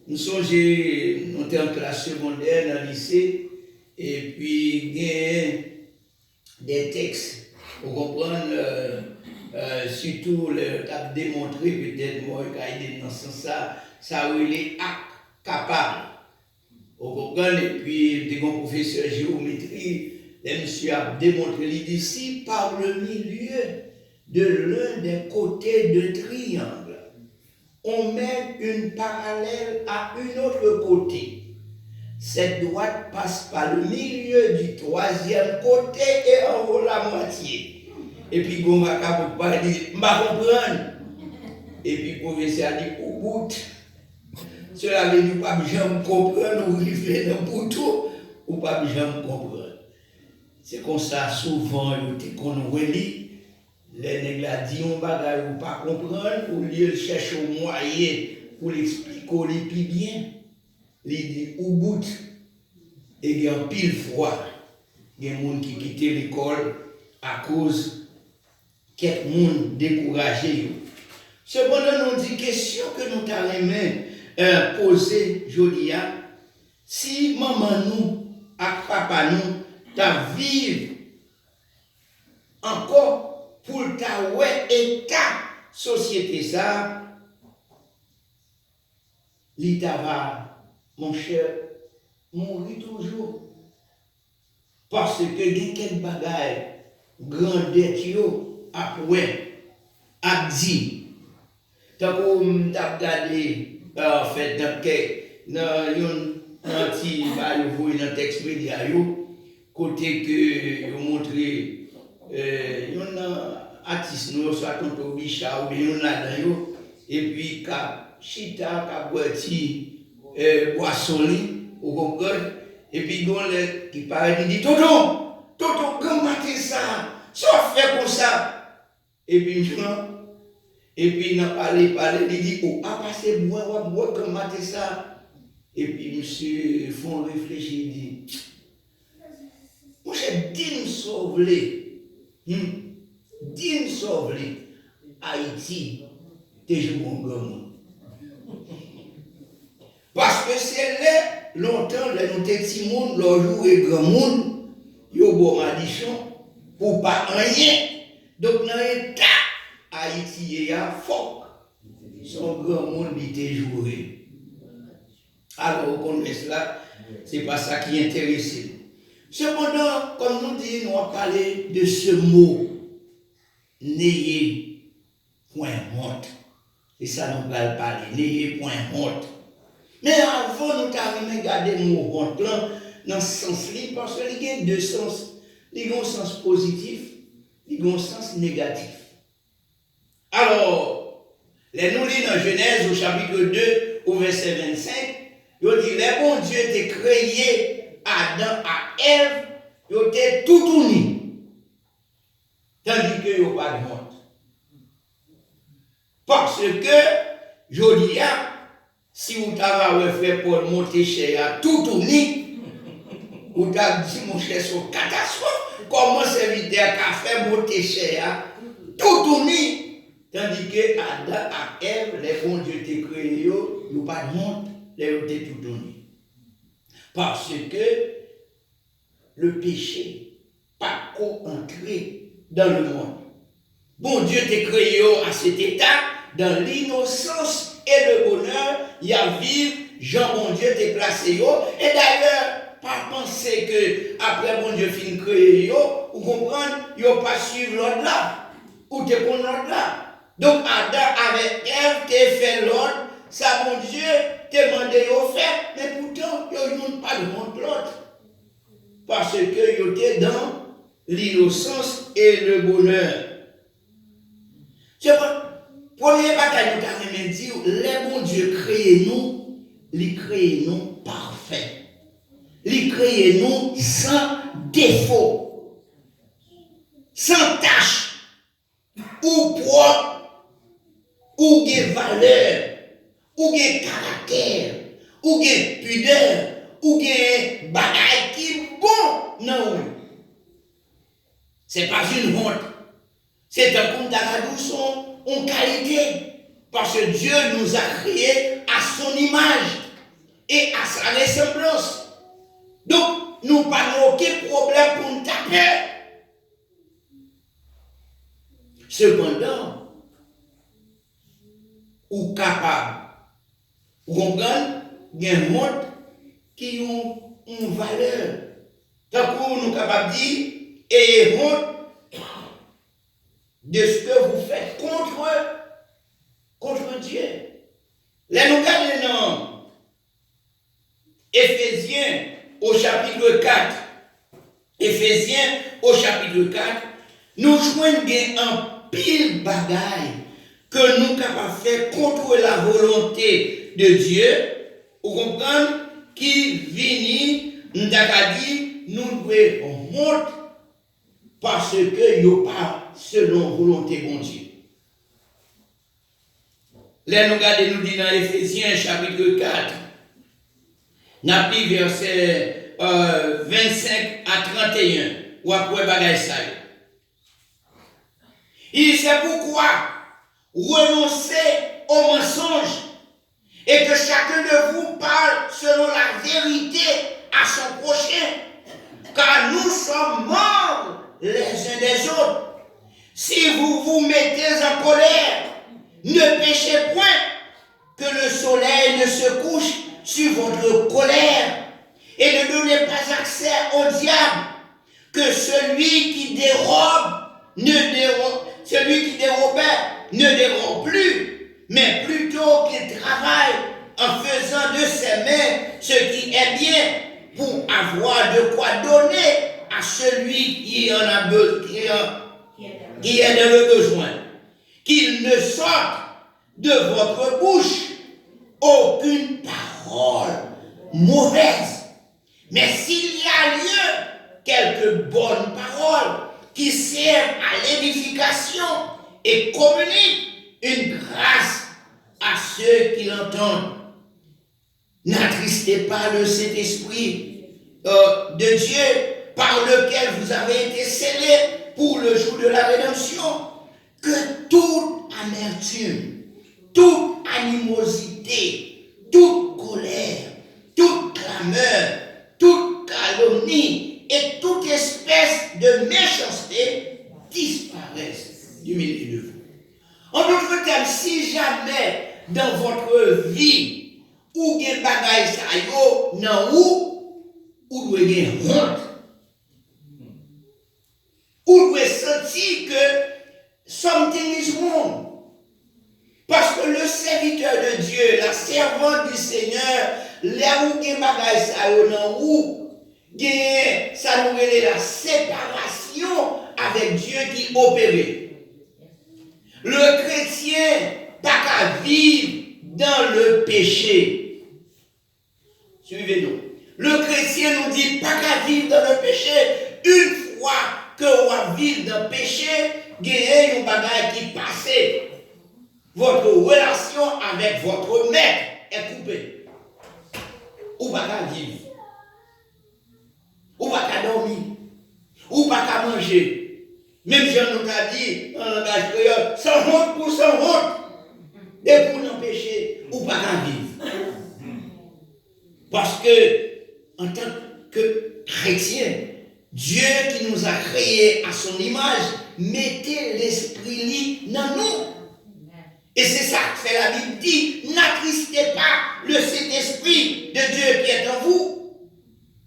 Nous sommes en classe secondaire, dans le lycée, et puis il y a des textes. Vous comprenez? Surtout, tu as démontré peut-être, moi, qu'il y a dans ce sens, ça où il est capable. Vous comprenez? Et puis, des grands professeurs de géométrie, le monsieur a démontré ici par le milieu de l'un des côtés de triangle. On met une parallèle à une autre côté. Cette droite passe par le milieu du troisième côté et en haut la moitié. Et puis, on va dire, je ne comprends. Et puis, le professeur a dit, au bout. Cela veut dire pas bien comprendre où il fait dans le bouton, ou pas jamais comprendre. C'est comme ça, souvent, qu'on relit, les nègres disent un bagage ou pas comprendre, ou lieu chercher un moyen pour l'expliquer plus bien. Il dit ou bout, et il y a un pile froid. Il y a des gens qui quittent l'école à cause de quelques gens découragés. Cependant, nous dit question que nous avons posée aujourd'hui. Si maman nous, et papa nous, ta vivre encore pour ta ouais état société ça, l'État va, mon cher, mourir toujours. Parce que il y a quelques bagailles, grandeur, après, a dit. Tant qu'on t'a regardé, en fait, dans un petit dans texte média, côté que vous montrez, un artiste, nous, soit Tonton Bicha, ou bien là-dedans, et puis, chita, boiti, boisson, vous comprenez? Et puis, il qui parle, il dit, Tonton, comment matin ça? Ça fait comme ça. Et puis, il a parlé, il dit, oh, à passer, moi, comment matin ça? Et puis, monsieur Fond réfléchit, il dit, moi, j'ai dit nous sauver, dit nous sauver, Haïti, toujours mon grand. Parce que c'est là, longtemps, les nous petits monde, leur jour et grand monde, ils ont bon madichon, pour pas rien. Donc, dans l'état, Haïti est à fort. Son grand monde, il était joué. Alors, on connaît cela, c'est pas ça qui intéresse. Cependant, comme nous disons, nous allons parler de ce mot, n'ayez point honte. C'est ça nous allons parler, n'ayez point honte. Mais avant, nous avons regardé le mot honte là, dans ce sens-là, parce qu'il y a deux sens. Il y a un sens positif, il y a un sens négatif. Alors, les nous lisons dans Genèse au chapitre 2, au verset 25, il dit, les bons Dieu t'ont créé Adam à Ève, ils étaient tout unis. Tandis qu'ils n'ont pas de honte. Parce que, je dis, si vous avez fait pour monter chez tout unis, vous avez dit, mon cher, c'est une catastrophe. Comment serviteur a fait monter chez tout unis? Tandis que Adam et Ève, les bons dieux t'ont créé, ils n'ont pas de honte, ils étaient tout unis. Parce que le péché pas qu'entrer dans le monde. Bon Dieu t'a créé à cet état, dans l'innocence et le bonheur, il y a vivre, Jean bon Dieu t'a placé. Et d'ailleurs, pas penser que après bon Dieu fin créé, vous comprenez, il n'y a pas suivre l'ordre là, ou t'es pour l'ordre là. Donc Adam avec Ève t'a fait l'ordre, ça bon Dieu t'a demandé au fait, mais pourtant, il n'y a pas de monde l'autre. Parce que il était dans l'innocence et le bonheur. C'est bon. Premier bataille, nous avons dit, les bons Dieu créent nous, les créent nous parfaits. Les créent nous sans défaut, sans tâche, ou propre, ou de valeur, ou de caractère, ou de pudeur, ou de bagaille qui est bon. Non. Ce n'est pas une honte. C'est un compte d'Agadou, en qualité. Parce que Dieu nous a créés à son image et à sa ressemblance. Donc, nous n'avons aucun problème pour nous taper. Cependant, ou capable, vous comprenez, il y a un monde qui ont une valeur. Tant que nous sommes capables de dire, ayez honte de ce que vous faites contre Dieu. Là, nous regardons dans Éphésiens au chapitre 4. Éphésiens au chapitre 4, nous joignons un pile bagaille que nous sommes capables de faire contre la volonté de Dieu, vous comprenez, qui vient Nous avons dit, nous devons honte parce que nous pas selon volonté de Dieu. Là, nous regardons, nous dit dans Éphésiens chapitre 4, nous avons verset 25 à 31, ou après bagay ça. Il sait pourquoi renoncer au mensonge et que chacun de vous parle selon la vérité à son prochain, car nous sommes membres les uns des autres. Si vous vous mettez en colère, ne péchez point, que le soleil ne se couche sur votre colère, et ne donnez pas accès au diable, que celui qui dérobait ne dérobe plus, mais plutôt qu'il travaille en faisant de ses mains ce qui est bien, pour avoir de quoi donner à celui qui en a besoin, qui est dans le besoin. Qu'il ne sorte de votre bouche aucune parole mauvaise. Mais s'il y a lieu, quelques bonnes paroles qui servent à l'édification et communiquent une grâce à ceux qui l'entendent. N'attristez pas le Saint-Esprit de Dieu par lequel vous avez été scellés pour le jour de la rédemption. Que toute amertume, toute animosité, toute colère, toute clameur, toute calomnie et toute espèce de méchanceté disparaissent du milieu de vous. En d'autres termes, si jamais dans votre vie, ou gen bagay sa yo nan ou doit gen honte, ou doit sentir que something is wrong. Parce que le serviteur de Dieu, la servante du Seigneur, là où gen bagay sa yo nan gen, ça nous relève la séparation avec Dieu qui opérait. Le chrétien pas qu'à vivre dans le péché. Suivez-nous. Le chrétien nous dit pas qu'à vivre dans le péché. Une fois que on vit dans le péché, gagnez un bagage qui passe. Votre relation avec votre maître est coupée. Ou pas qu'à vivre. Ou pas qu'à dormir. Ou pas qu'à manger. Même Jean nous a dit en langage créole, sans honte pour sans honte. Et pour n'empêcher ou pas qu'à vivre. Parce que, en tant que chrétien, Dieu qui nous a créés à son image, mettez l'esprit dans nous. Et c'est ça que fait la Bible dit, n'attristez pas le Saint-Esprit de Dieu qui est en vous.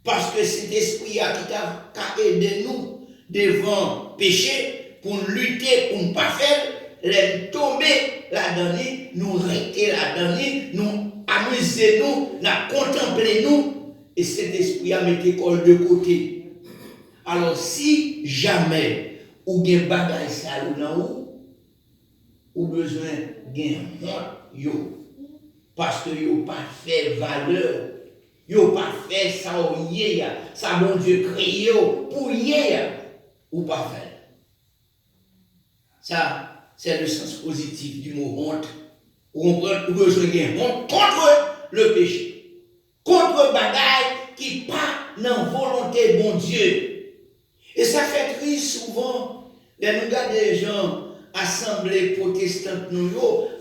Parce que cet esprit a qu'à aider nous devant péché, pour lutter, pour ne pas faire, les tomber là-dedans, nous rester là-dedans, nous amuser nous, contempler nous, et cet esprit a mis l'école de côté. Alors si jamais ou gen bagay sa ou besoin gen honte yo, parce que yo pas fait valeur, yo pas fait ça ou yé, ça bon Dieu créé pour yé ou pas faire. Ça c'est le sens positif du mot honte. On besoin de honte contre le péché, contre bagaille qui pas dans volonté de bon Dieu. Et ça fait triste souvent, nous regardons des gens, assemblées protestantes, nous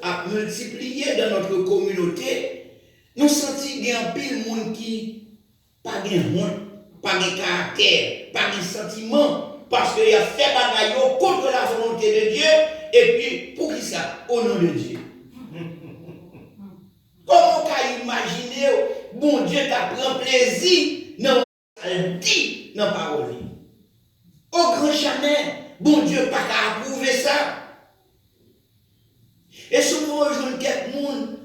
à multiplier dans notre communauté, nous sentons qu'il y a un pile de monde qui pas de honte, pas de caractère, pas de sentiment, parce qu'il a fait bagaille contre la volonté de Dieu, et puis pour qui ça? Au nom de Dieu. Comment on peut imaginer, bon Dieu t'a pris plaisir dans le dit dans la parole. Au grand jamais, bon Dieu pas qu'à approuver ça. Et souvent, je vois quelques monde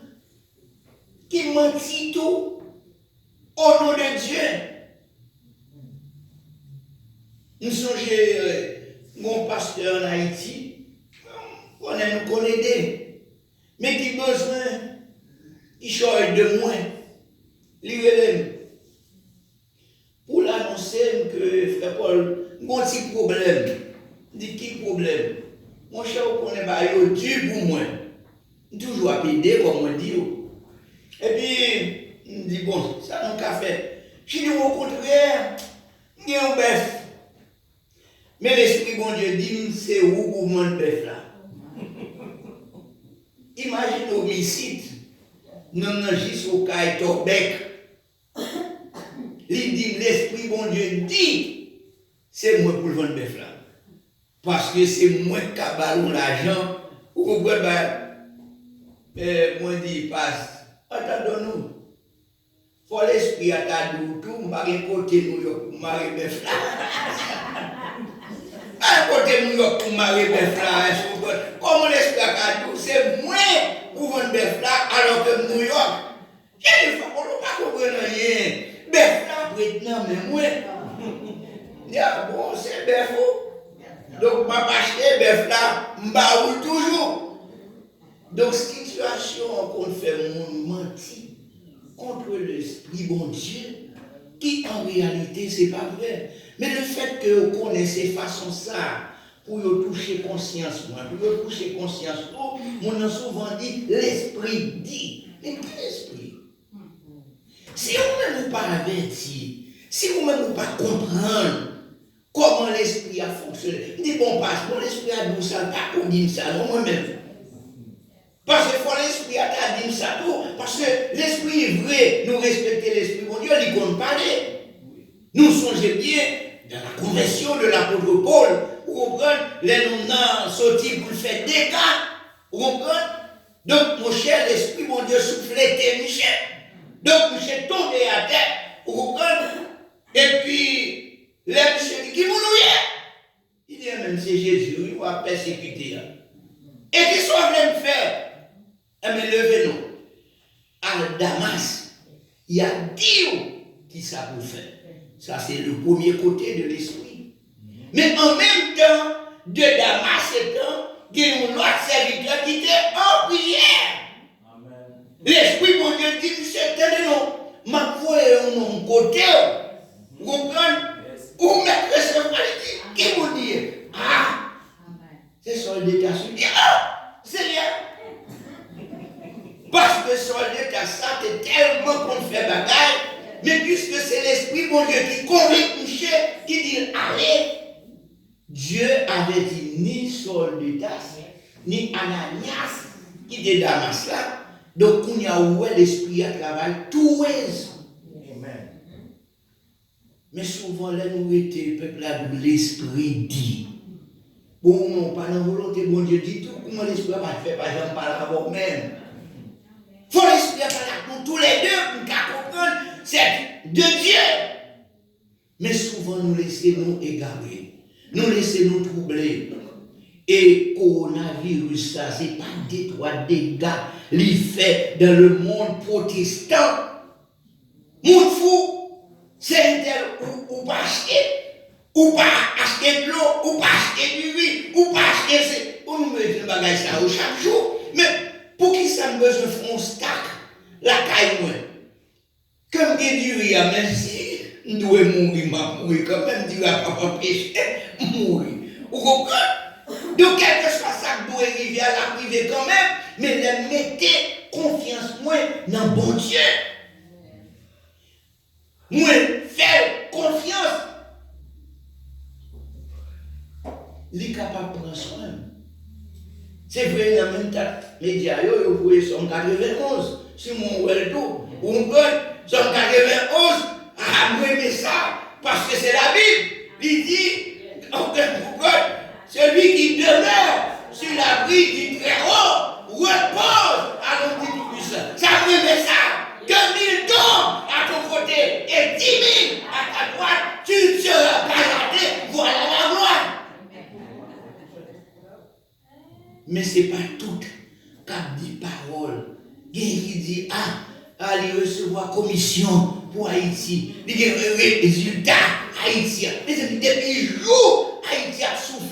qui mentit tout au nom de Dieu. Nous songeons mon pasteur en Haïti, on nous connaît, mais qui besoin, qui change de moins, lui relève. Paul, mon petit problème. Dit qui problème? Mon cher, on connaît pas, yo dur pour moi. Toujours à péder, comme on dit. Et puis, je dis, bon, ça n'a qu'à faire. Je dis, au contraire, il y a un bœuf. Mais l'Esprit bon Dieu dit, c'est où pour mon bœuf là? Imagine homicide. Non, non, juste au cas et au bec. Il dit, l'Esprit bon Dieu dit, c'est moi pour le vendre bœuf là. Parce que c'est moi qui ai l'argent. Vous comprenez? Moi, je dis, passe. Attendons-nous. Faut l'esprit à ta douce, tout, je vais côté New York pour marier bœuf là. À côté New York pour marier bœuf là. Comment l'esprit à ta douce, c'est moi pour vendre bœuf là, alors que New York. J'ai dit, on ne peut pas comprendre rien. Bœuf là, maintenant, mais moi. Ah bon, c'est bœuf. Donc, je vais acheter bœuf là, je vais toujours. Donc, situation qu'on fait mentir contre l'Esprit bon Dieu, qui en réalité, ce n'est pas vrai. Mais le fait que vous connaissez façon ça, pour vous toucher conscience, on a souvent dit, l'Esprit dit. Mais quel esprit? Si vous-même pas averti, si vous-même pas comprendre comment l'Esprit a fonctionné, il dit, bon, passe, mon l'Esprit a dit ça, pas qu'on dit ça, non, moi-même. Parce que l'Esprit a dit ça tout. Parce que l'Esprit est vrai, nous respectons l'Esprit bon Dieu, il compte parler. Nous songeons bien dans la conversion de l'apôtre Paul, vous comprenez, les noms sortis pour faire des cas. Vous comprenez? Donc, mon cher, l'Esprit bon Dieu soufflait Michel. Donc, Michel tombé à terre. Vous comprenez? Et puis, Michel dit, qui vous nous? Il dit, même c'est Jésus, il va persécuter. Et qui soit venu me faire? Eh bien, levez-nous. À Damas, il y a Dieu qui ça vous fait. Ça, c'est le premier côté de l'esprit. Mais en même temps, de Damas étant, il y a un autre serviteur qui était en prière. L'esprit, mon Dieu, dit, c'est non. Ma foi est un côté. Vous comprenez? Ou mettre ce dit, qui vous dit? Ah, c'est soldat qui dit, ah, Seigneur. Parce que soldat ça, c'est tellement qu'on fait bagaille. Mais puisque c'est l'Esprit bon Dieu qui convainc Michel, qui dit allez, Dieu avait dit ni Soldatas, ni Ananias, qui était Damas là. Donc, on y a où l'Esprit a travaillé tout Amen. Mais souvent, là, nous étions peuple là où l'Esprit dit. Bon, non, pas dans la volonté, bon Dieu dit tout. Comment l'Esprit va faire, par exemple, par la voix même. Il faut l'Esprit à parler pour tous les deux, pour comprendre, c'est de Dieu. Mais souvent, nous laissons-nous égarer, nous laissons-nous troubler. Et coronavirus, ça, ce n'est pas des trois dégâts les faits dans le monde protestant. Monde fou, c'est un tel ou pas acheter de l'eau, ou pas acheter du riz, ou pas acheter. On nous met des bagages ça chaque jour. Mais pour qui ça me besoin de faire un stack, la caille moi? Comme il du riz, même si nous devons mourir quand même, Dieu n'a pas empêché mourir. Vous comprenez? Donc, quel que soit ça que doit arriver à la privée quand même, mais ne mettez confiance moins dans bon Dieu. Moi, faire confiance. Il est capable de prendre soin. C'est vrai, dans le même temps, les médias, vous voyez, sont 91 sur mon Weldo. Vous comprenez? Sont 91. Ah, moi, mais ça, parce que c'est la Bible. Il dit, celui qui demeure sur l'abri du Très-Haut repose à l'ombre du Tout-Puissant. Ça veut dire ça. 2000 tombent à ton côté et 10 000 à ta droite. Tu ne seras pas gardé. Voilà la gloire. Mais ce n'est pas tout cap dit parole. Il dit, allez recevoir commission pour Haïti. Il y a un résultat haïtien. Depuis jours, Haïti a souffert.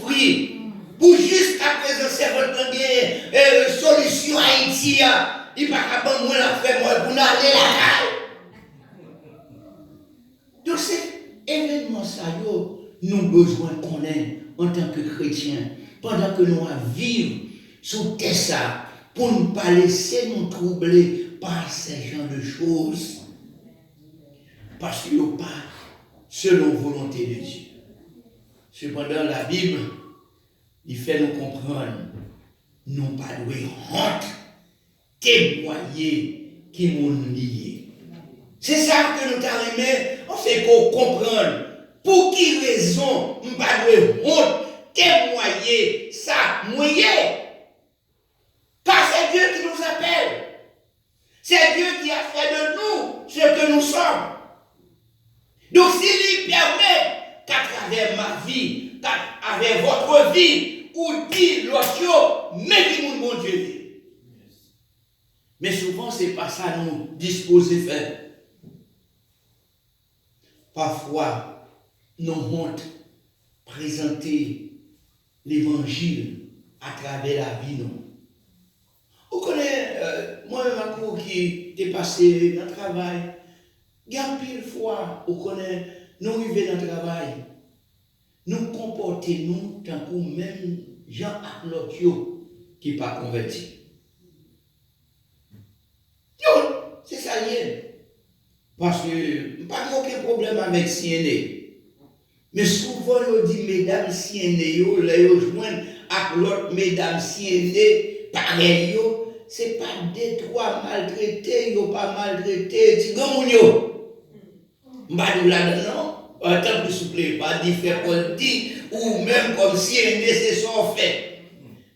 Pour jusqu'à présent, c'est votre solution Haïti. Il va pas prendre moi la faire moi pour aller là. Donc c'est événement ça, nous besoin qu'on ait en tant que chrétiens, pendant que nous vivons sous ça, pour ne pas laisser nous troubler par ces genres de choses. Parce qu'il n'y a pas selon volonté de Dieu. Cependant, la Bible, il fait nous comprendre, non pas de honte, témoigner qui m'ont lié. C'est ça que nous t'arrivons, on fait qu'on comprenne. Pour qui raison, nous pas de honte, témoigner, ça, mouiller. Car c'est Dieu qui nous appelle. C'est Dieu qui a fait de nous ce que nous sommes. Donc s'il lui permet qu'à travers ma vie, qu'à travers votre vie, ou dit l'autre, mais qui mon bon Dieu. Mais souvent, ce n'est pas ça nous disposer faire. Parfois, nous honte présenter l'évangile à travers la vie, non. Vous connaissez, moi-même, un cours qui est passé dans le travail, il y a pile fois, vous connaissez, nous arrivons dans le travail, nous comportons tant que même gens à l'autre qui ne sont pas convertis. C'est ça lié. Parce que pas aucun problème avec CNE. Mais souvent, on dit, mesdames CNE, là, ils joignent avec l'autre mesdames CNE, pareil, c'est pas des trois maltraités, ils pas maltraités, c'est comme yo. Mbadou là-dedans, en tant que souple, pas dit fait pour dit, ou même comme CNE, c'est son fait.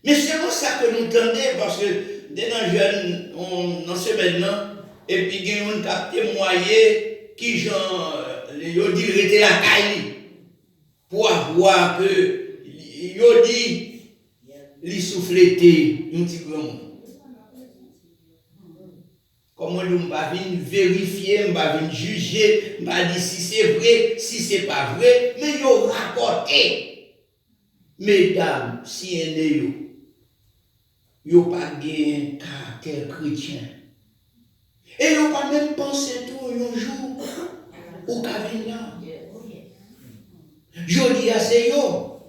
Mais c'est pour ça que nous tendons, parce que dès dans jeune, on sait maintenant, et puis il y a un cap témoigné qui genre, il dit rester la caille pour avoir que, il dit, il souffleté, un petit grand. Comment nous ne pas vérifier, nous pas juger, nous pas dire si c'est vrai, si c'est pas vrai, mais nous rapporter. Mesdames, si vous n'avez pas de caractère chrétien. Et vous n'avez pas même pensé tout un jour au Kavina. Je dis à ces yo,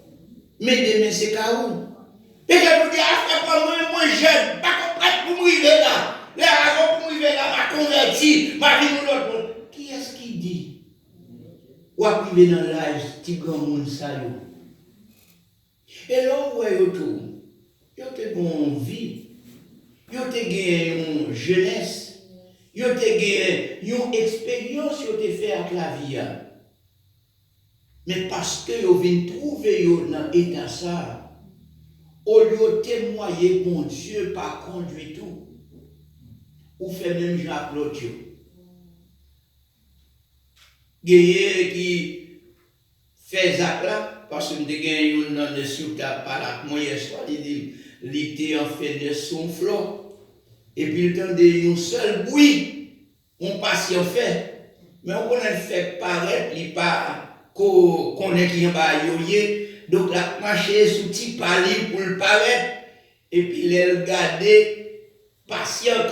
mais demain c'est Kaou. Et je vous dis, après pour moi jeune, pas comprendre pour m'arriver là. Les raisons pour m'arriver là, ma converti, ma vie ou l'autre. Qui est-ce qui dit? Ou arriver dans l'âge, petit grand monde ça yo. Et là, où est tout? Yo te bon vie, yo te gagné une jeunesse, yo te gagné une expérience, yo te fait avec la vie. Mais parce que yo vient trouver yo dans l'état ça, au lieu de témoigner mon Dieu par conduit tout, ou fait même Jacques l'autre. Gagné qui fait ça là, parce que nous avons gagné une sur ta par moi hier soir, il était en fait de son flot. Et puis il entendait un seul bruit, on passe en fait. Mais on a fait paraître, il pas qu'on est qui en bas yoye. Donc la marché sous petit pali pour le paraître. Et puis il a regardé, patient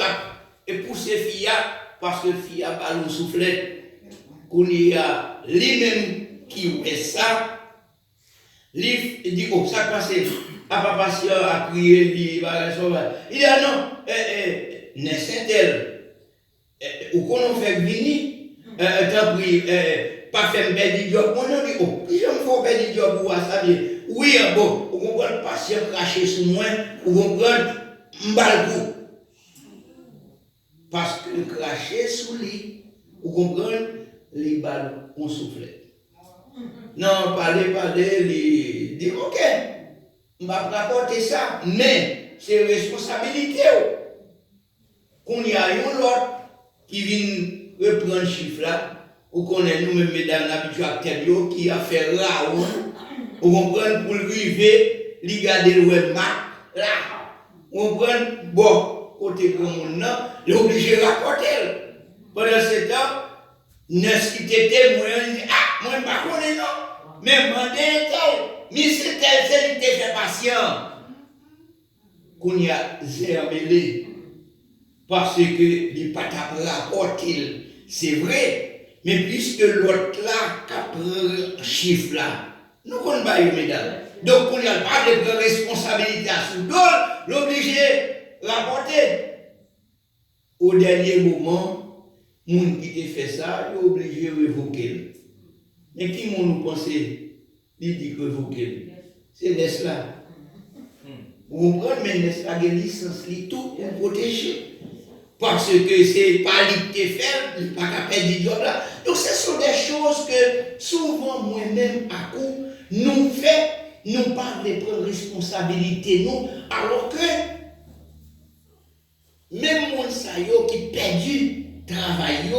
et pousser Fia, parce que Fia pas le soufflet. Qu'on y a lui-même qui fait ça. Il dit, oh, ça passe. Papa patient a prié, il va sauver. Il dit, ah non, n'est-ce-t-elle? Ou qu'on a fait venir, t'as pris, pas faire un bel job. On a dit, oh, si je me fais un bel job, vous savez. Oui, bon, vous comprenez, le patient craché sur moi, vous comprenez, m'balou. Parce que craché sous lui, vous comprenez, les balles ont soufflé. Non, parler, il dit, ok, on va rapporter ça, mais c'est responsabilité. Qu'on y a une autre qui vient reprendre le chiffre là, ou qu'on est nous-mêmes, mesdames, habitués à tête, qui a fait là, ou comprenez, pour le river, il garder le web là, on comprend, bon, côté grand monde, il est obligé de rapporter. Pendant ce temps, n'est-ce qui était témoin, il dit, ah, moi, je ne connais pas, non, mais demandez tel, mais c'est tel, c'est qui fait patient. Qu'on y a zéro parce que il n'est pas rapporté, c'est vrai, mais puisque l'autre là, qui a pris le chiffre là, Nous connaissons pas les médailles. Donc, on n'a pas de responsabilité à sous l'obligé de rapporter. Au dernier moment, les gens qui ont fait ça, ils sont obligés de révoquer. Mais qui nous pensé, il dit que révoquer? C'est Nesla. Vous comprenez, mais Nesla a une licence, tout pour protéger. Parce que c'est pas lui qui fait, il n'est pas capable de dire là. Donc, ce sont des choses que souvent, moi-même, à coup, nous faisons, nous pas de prendre responsabilité, nous, alors que même les gens qui perdu travail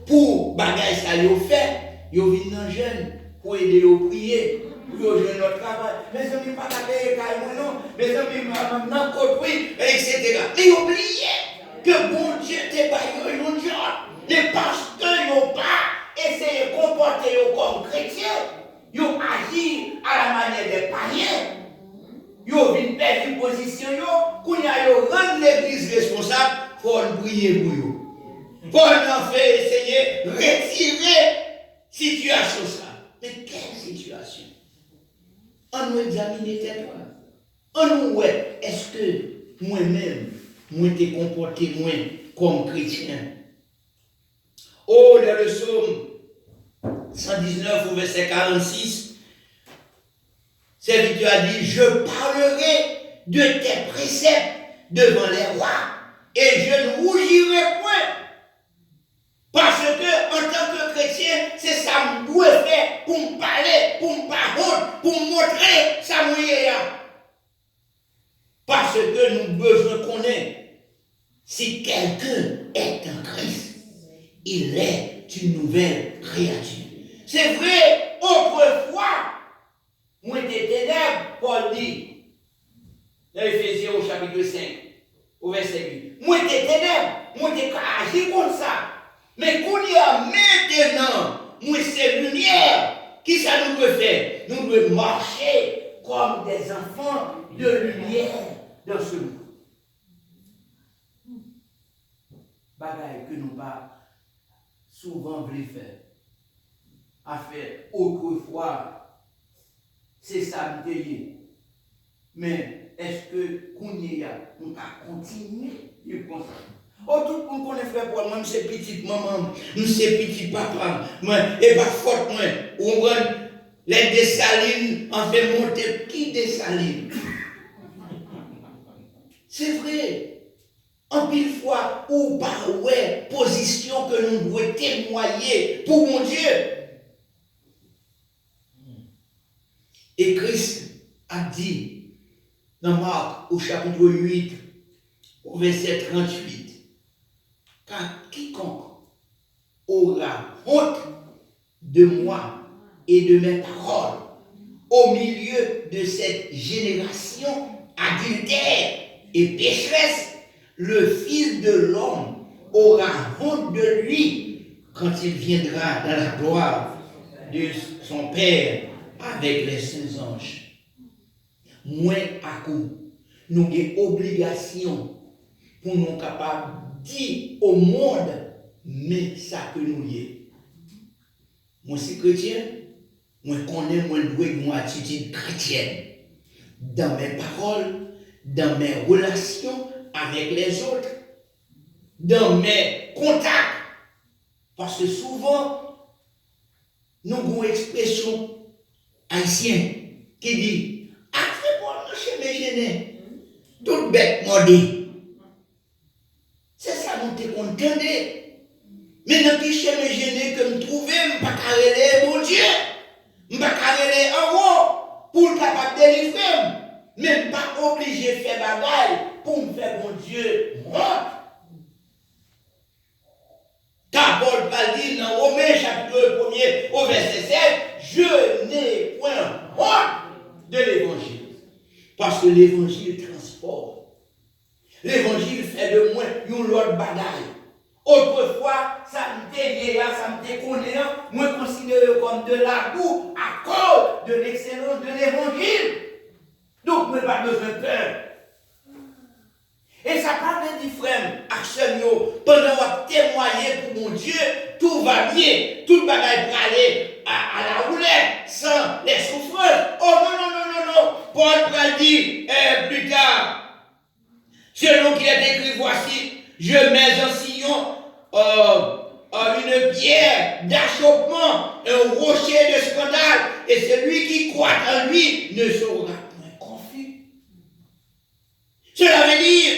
pour bagaille ça yo fait, yo viennent dans jeune pour aider au prier, pour jouer notre travail. Mes amis pas payer caille non, mes amis maintenant côté etc. Mais oubliez que bon Dieu te baillé un job, mais parce que yo pas essayer de comporter comme chrétien, yo agit à la manière des païens. Yo vinn perdre position yo, kounya yo rendre l'église responsable, faut prier pour yo. Faut en faire essayer retirer situation ça. Mais quelle situation? On nous examine tête. On nous ouais, est-ce que moi-même, moi t'ai comporté moi comme chrétien? Oh, dans le psaume 119 au verset 46, serviteur a dit, je parlerai de tes préceptes devant les rois et je ne rougirai point. Parce que, en tant que chrétien, c'est ça que je dois faire pour me parler, pour me parler, pour me montrer ça mouillé. Parce que nous besoin qu'on ait. Si quelqu'un est en Christ, il est une nouvelle créature. C'est vrai, autrefois, moi t'es ténèbres, Paul dit, dans Éphésiens au chapitre 5, au verset 8. Moi t'es ténèbres, moi t'es agi comme ça. Mais qu'on y a maintenant, moi c'est lumière. Qui ça nous peut faire? Nous devons marcher comme des enfants de lumière dans ce monde. Bagaille que nous pas souvent voulu faire. À faire autrefois, c'est ça le délire. Mais est-ce que Kounia, on a continué de penser? Oh, tout le monde connaît frère pour moi, c'est petite maman, c'est petit papa, et pas faute, moi. Ou les Dessalines en fait monter. Qui Dessalines? C'est vrai. En pile fois, ou par ouais, position que nous devons témoigner pour mon Dieu. Et Christ a dit dans Marc au chapitre 8, au verset 38, car quiconque aura honte de moi et de mes paroles au milieu de cette génération adultère et pécheresse, le Fils de l'homme aura honte de lui quand il viendra dans la gloire de son Père avec les saints anges. Moins à coup, nous avons obligation pour nous capables de dire au monde, mais ça que nous y est. Moi, je suis chrétien, moi, je connais, moi, une attitude chrétienne dans mes paroles, dans mes relations avec les autres, dans mes contacts. Parce que souvent, nous avons une expression haïtienne qui dit, après moi, je me gêne. Tout bête m'a dit. C'est ça nous te contendez. Mais dans qui je me gêne que me trouver, je ne peux pas carrer mon Dieu. Je ne peux pas carrer en haut pour le capable de délivrer. Même pas obligé de faire bagaille pour me faire mon Dieu honte. Car Paul va dire dans Romains chapitre 1er au verset 7, je n'ai point honte de l'évangile. Parce que l'évangile transforme. L'évangile fait de moi une autre bagaille. Autrefois, ça me dégueule, ça me déconne, moi considéré comme de la boue à cause de l'excellence de l'évangile. Donc, moi, pas besoin de peur. Et ça parle de frère, action, pendant qu'on témoigner pour mon Dieu, tout va bien, tout le bagaille pour aller à la roulette, sans les souffrances. Je mets en sillon une pierre d'achoppement, un rocher de scandale, et celui qui croit en lui ne sera point confus. Cela veut dire,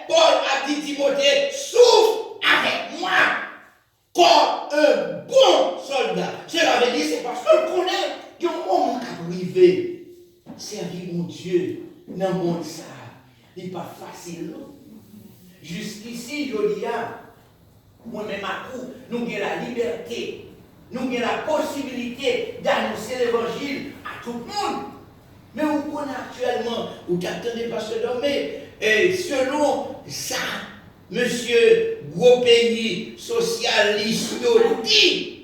Paul a dit Timothée, souffre avec moi comme un bon soldat. Cela veut dire, c'est parce qu'on connaît qu'il y a un moment qu'à arriver, servir mon Dieu dans le monde ça. Il n'est pas facile, non? Jusqu'ici, je dis, moi-même à coup, nous avons la liberté, nous avons la possibilité d'annoncer l'évangile à tout le monde. Mais vous connaissez actuellement, vous attendez pas ce domaine, et selon ça, monsieur gros pays socialiste dit,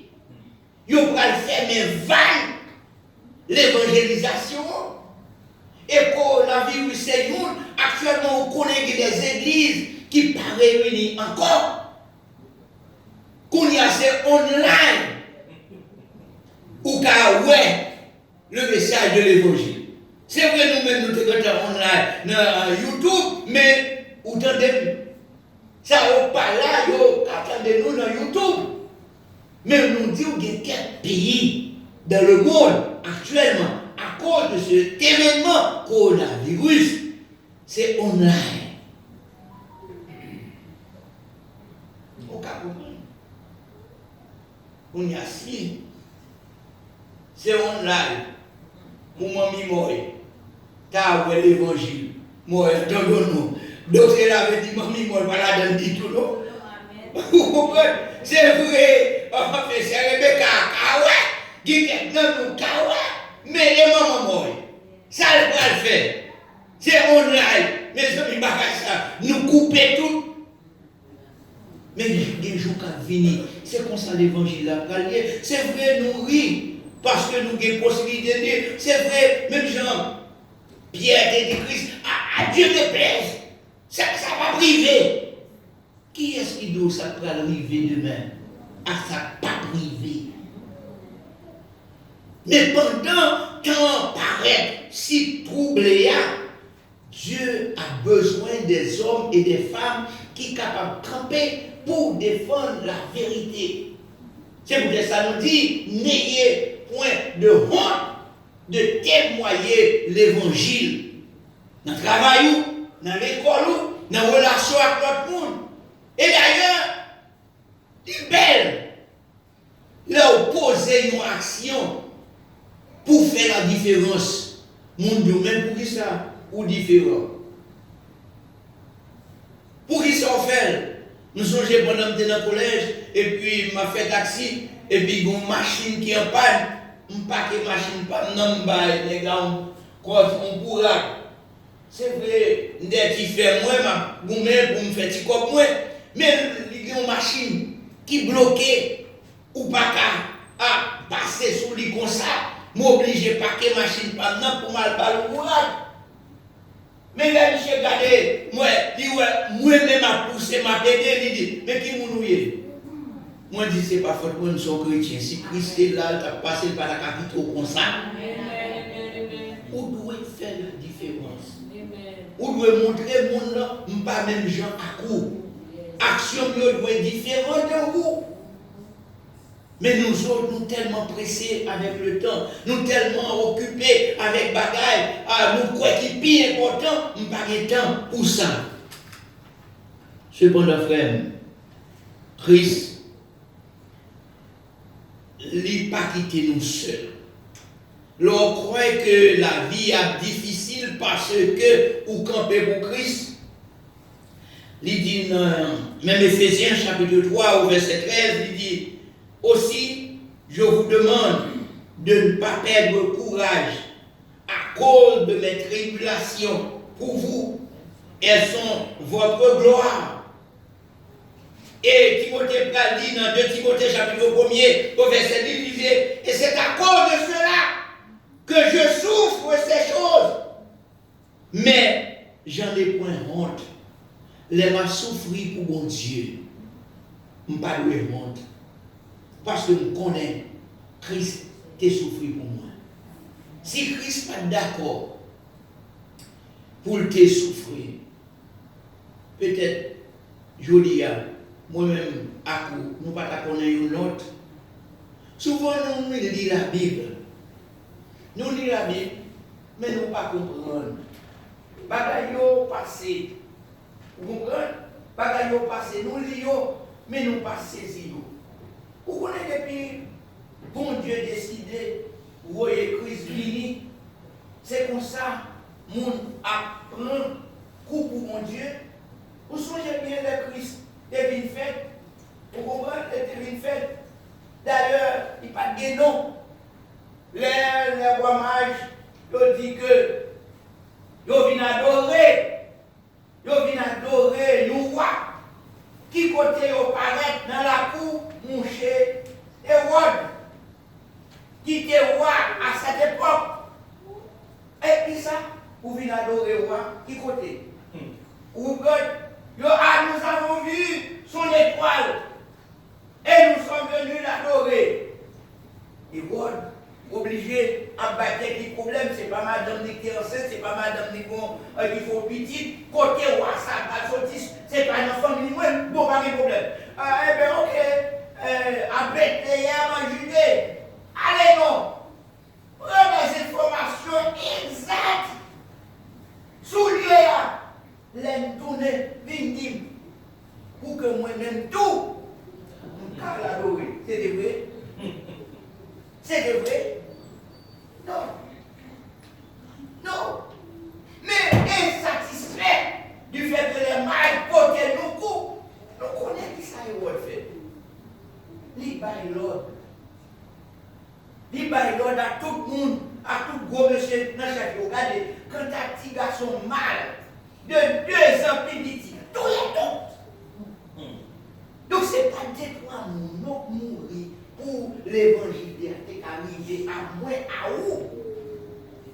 il va faire mes vannes l'évangélisation. Et pour la vie où c'est nous, actuellement, on connaît des églises qui ne sont pas réunies encore. Qu'on y a c'est online. Ou car ouais, le message de l'évangile. C'est vrai, nous-mêmes, nous sommes online dans YouTube, mais vous entendez, ça n'est pas là, vous attendez-nous dans YouTube. Mais nous disons qu'il y a quelques pays dans le monde actuellement, à cause de cet événement coronavirus, c'est online. Au cas où on y a si, c'est online. Pour moi, t'as vu l'évangile. Moi, entendons-nous. Donc, elle avait dit, mamie, moi, voilà, dans le tout, non? Vous comprenez? C'est vrai. En fait, c'est Rebecca, Kawa, qui est dans nous, Kawa. Mais les mamans, moi, ça, le va le faire. C'est online. Mais amis, ça, nous couper tout. Mais les jours qui viennent, c'est comme ça l'évangile a parlé. C'est vrai, nous rire. Parce que nous avons possibilité de dire, c'est vrai, même Jean, Pierre et Christ, à Dieu me plaise, ça va priver. Qui est-ce qui doit ça va arriver demain? À ça pas privé. Mais pendant qu'on paraît si troublé, Dieu a besoin des hommes et des femmes qui sont capables de camper pour défendre la vérité. C'est pour ça nous dit, n'ayez point de honte de témoigner l'évangile. Dans le travail, dans l'école, dans la relation avec l'autre monde. Et d'ailleurs, c'est belle. Là, poser une action pour faire la différence. Monde même pour qui ça? Ou différent. Pour qui ça fait? Nous sommes pendant que dans le collège, et puis m'a fait taxi, et puis une machine qui est en panne. Un paquet de machines, pas de les gars, on pourra. C'est vrai, des petits faits, moi, pour me faire petit comme moi. Mais il y a une machine qui bloquée, ou pas qu'à passer sous lui comme ça, m'obliger paquet de machines pour mal parler au courage. Mais là, je regarde, moi-même à pousser ma tête, il dit, mais qui m'en ouille? Moi, je dis, c'est pas faute, moi, nous sommes chrétiens. Si Christ est là, il a passé par la capitale comme ça. Où doit faire la différence? Où doit montrer mon nom, pas même gens à coup. Action doit être différente de vous. Mais nous autres, nous tellement pressés avec le temps, nous tellement occupés avec bagaille, nous croyons qu'il est plus important, nous n'avons pas de temps pour ça. Cependant, frère, Christ, il n'a pas quitté nous seuls. L'on croit que la vie est difficile parce que vous campez pour Christ. Il dit dans même Éphésiens chapitre 3 au verset 13, il dit aussi, je vous demande de ne pas perdre courage à cause de mes tribulations pour vous. Elles sont votre gloire. Et Timothée dit dans 2 Timothée chapitre 1er au verset 10, il disait, et c'est à cause de cela que je souffre ces choses. Mais j'en ai point honte. Les m'a souffri pour mon Dieu. Je ne pas de honte. Parce que je connais Christ qui souffri pour moi. Si Christ n'est pas d'accord pour te souffrir, peut-être Je dis, moi-même, nous ne pas connaître une autre. Souvent, nous lisons la Bible. Nous lisons la Bible, mais nous ne pas comprendre. Bagaille passé. Vous comprenez? Bagaille passé. Nous lisons, mais nous pas saisir. Vous connaissez depuis, bon Dieu décidé, vous voyez Christ vini. C'est comme ça, mon apprend coup pour mon Dieu. Vous songez bien le Christ devine fait. Vous comprenez? Le devine fait. D'ailleurs, il n'y a pas de nom. Les rois mages, ils disent que ils viennent adorer. Ils viennent adorer le roi. Qui côté ils paraît dans la cour, mon cher Hérode. Qui était roi à cette époque. Et puis ça, vous venez adorer le roi. Qui côté? Ou God, nous avons vu son étoile. Et nous sommes venus l'adorer. Et God, obligé à battre les problèmes, c'est pas madame qui est enceinte, c'est pas madame qui faut petit, côté roi, ça va sortir, c'est pas une famille, bon, pas de problème. Eh bien, ok, à Bethléem, en Judée, allez non, prenez des informations exactes, souliez, les tourner, vindim, pour que moi-même tout, car l'adorer, c'est vrai. C'est vrai? Non. Non. Mais insatisfait du fait que les mailles portent nous coups, nous connaissons qui ça est fait. Il baille l'ordre. Il baille l'ordre à tout le monde, à tout gros monsieur dans chaque jour. Regardez, quand un petit garçon mal, de 2 ans plus petit, tout les tout. Donc c'est pas des trois non mourir pour l'évangile est arrivé à moi, à où.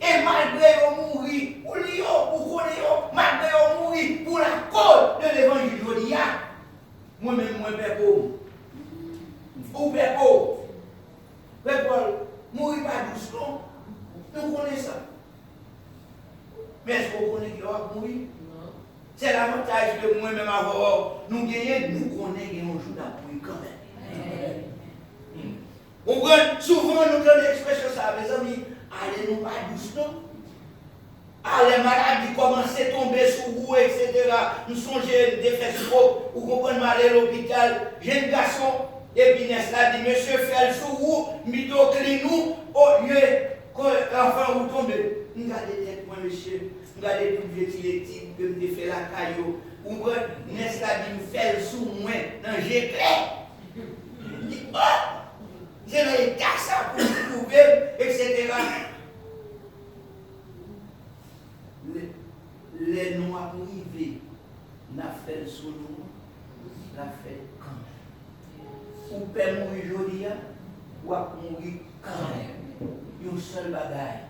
Et malgré vous mourir, pour Lyon, pour Coléon, malgré vous mourir pour la cause de l'évangile, je dis, moi-même, moi, père pauvre. Ou père pauvre. Père Paul, mourir pas doucement. Nous connaissons ça. Mais est-ce qu'on connaît qu'il va mourir? C'est l'avantage que moi-même, avant, nous gagnons, nous connaissons un jour d'appui quand même. Souvent, nous donnons l'expression ça, mes amis, allez-nous pas doucement. Les maladies commencent à tomber sur vous, etc. Nous songeons des faits trop, vous comprenez, aller à l'hôpital, jeune garçon, et puis Nesla dit, monsieur, fais le sur vous, mitoclinou, au lieu que l'enfant vous tombe. Regardez tête, moi, monsieur, regardez tout le petit que me fait la caillou. Vous comprenez, Nesla dit, fais le sur moi, dans j'ai clair. Il dit, oh! J'ai les ça pour vous trouver, etc. Les noirs privés n'a fait sous nous, n'a fait quand même. Ou peut mourir aujourd'hui, ou à mourir quand même. Une seule bagaille.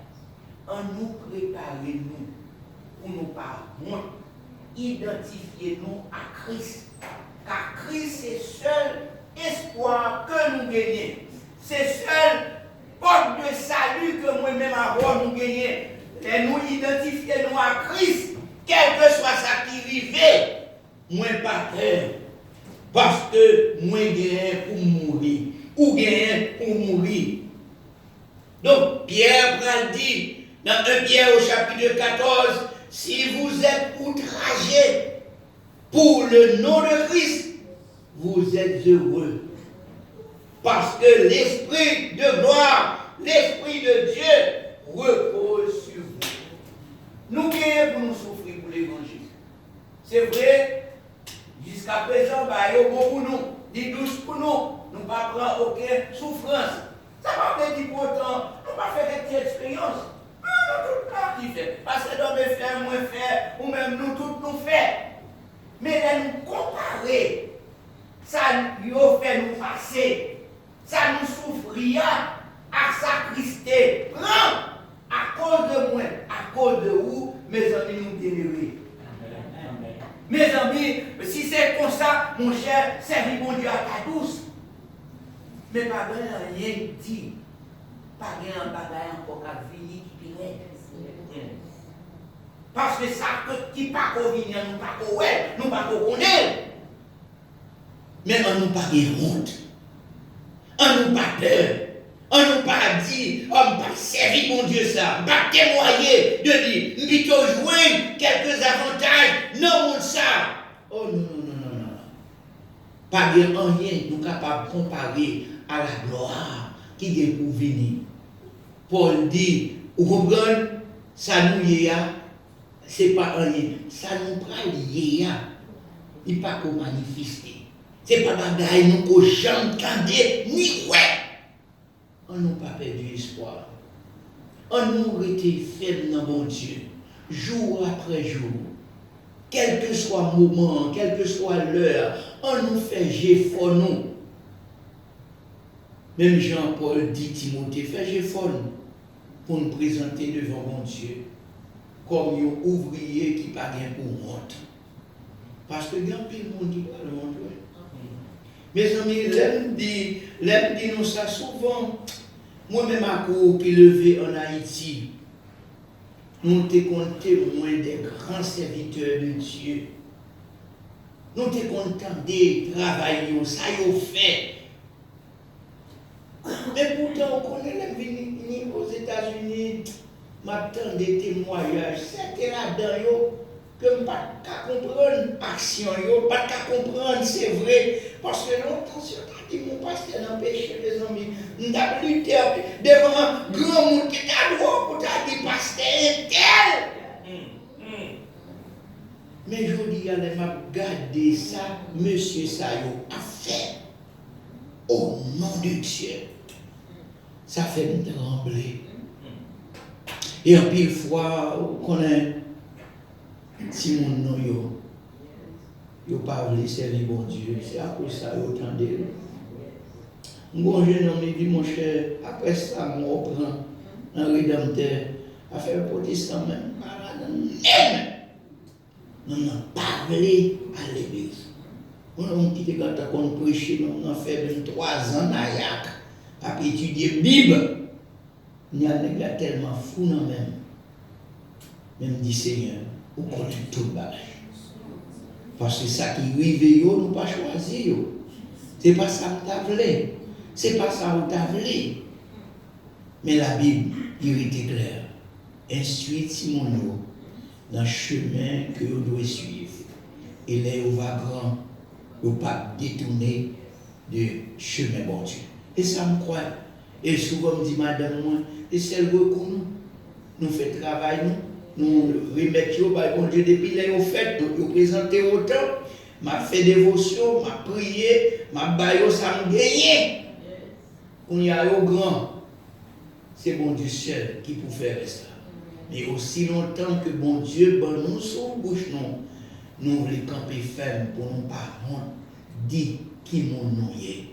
En nous préparer nous, pour nous pas honte, identifier nous à Christ. Car Christ c'est seul espoir que nous gagnons. C'est seul porte de salut que moi-même avant nous gagnons. Et nous identifions nous à Christ, quel que soit ça qui vivait, moi pas peur. Parce que moi gagne pour mourir. Ou gagne pour mourir. Donc Pierre dit dans 1 Pierre au chapitre 14, si vous êtes outragés pour le nom de Christ, vous êtes heureux. Parce que l'Esprit de gloire, l'Esprit de Dieu repose sur vous. Nous gagnons pour nous souffrir pour l'évangile. C'est vrai, jusqu'à présent, il y a bon pour nous, dit douce pour nous, nous ne pas prendre aucune souffrance. Ça va pas dire pour autant, nous ne pas faire des petites expériences. Nous tout le temps qui fait. Parce que l'homme fait, moins fait, ou même nous tous nous fait. Mais là, nous comparer, ça nous fait nous passer. Ça nous souffrir à sacrister. Prends à cause de moi, à cause de vous, mes amis nous délivrés. Mes amis, si c'est comme ça, mon cher, servir mon Dieu à ta douce. Mais pas rien dit. Pas rien bagaille encore qu'à venir qui pirait. Parce que ça qui pas convenir, nous pas connaître. Mais on nous pas de honte. On nous pas peur. On nous pas dit, on ne pas servir mon Dieu ça. On pas témoigner de dire, nous plutôt jouer quelques avantages. Non, mon ça. Oh non, non, non, non, non. Pas de rien, nous capables de comparer à la gloire qui est pour venir. Paul dit, vous comprenez, ça nous y a, c'est pas rien. Ça nous prend lié. Il n'est pas qu'on manifester. C'est pas bagaille nous qu'on jamais candidat ni ouais. On n'a pas perdu espoir. On nous été faible dans bon Dieu, jour après jour. Quel que soit le moment, quelle que soit l'heure, on nous fait effort nous. Même Jean-Paul dit Timothée, fais effort pour nous présenter devant mon Dieu comme un ouvrier qui pas bien pour honte. Parce que il y a un peu de monde qui parle de honte. Mes amis, l'aime dit nous ça souvent. Moi-même, à court qui levé en Haïti, nous sommes témoins des grands serviteurs de Dieu. Nous sommes contents des travailleurs, ça y est fait. Mais pourtant, on connaît les venus aux États-Unis, m'attend des témoignages, c'était là-dedans, que je ne peux pas comprendre l'action, je ne peux pas comprendre, c'est vrai. Parce que longtemps, si on dit mon pasteur dans le péché, les amis, nous avons lutté devant un grand monde qui t'a droit pour t'a dit pasteur tel. Mais je dis, allez, m'a gardé ça, monsieur Sayo a fait. Au nom de Dieu. Ça fait me trembler. Et en pile fois, on connaît si mon nom yo pas voulu servir bon Dieu, c'est à cause de ça yo tendez. Mon jeune homme dit mon cher, après ça on prend un rédempteur à faire protestant même non parler à l'église. On a qui était quand on prêchait, on a fait 23 ans d'Ayak à étudier Bible. Il y a tellement fou non même dit Seigneur, ou connaît tout le bagage. Parce que ça qui arrive, nous pas choisi. Ce n'est pas ça que tu as voulu. Ce n'est pas ça que tu as voulu. Mais la Bible, il était clair. Instruit Simon dans le chemin que vous devez suivre. Et là, vous va grand, vous ne pas détourner du chemin bon Dieu. Et ça me croit. Et souvent, me dit, madame, moi, et celle que nous faisons travail, nous remettons par bon Dieu depuis là, vous faites, vous présentez autant, m'a fait dévotion, m'a prié, m'a baillé, ça me gagne. On y a au grand. C'est bon Dieu seul qui peut faire ça. Mais aussi longtemps que bon Dieu, ben nous sommes bouche, nous voulons camper ferme pour nous pas honte. Dit qui mon nom est.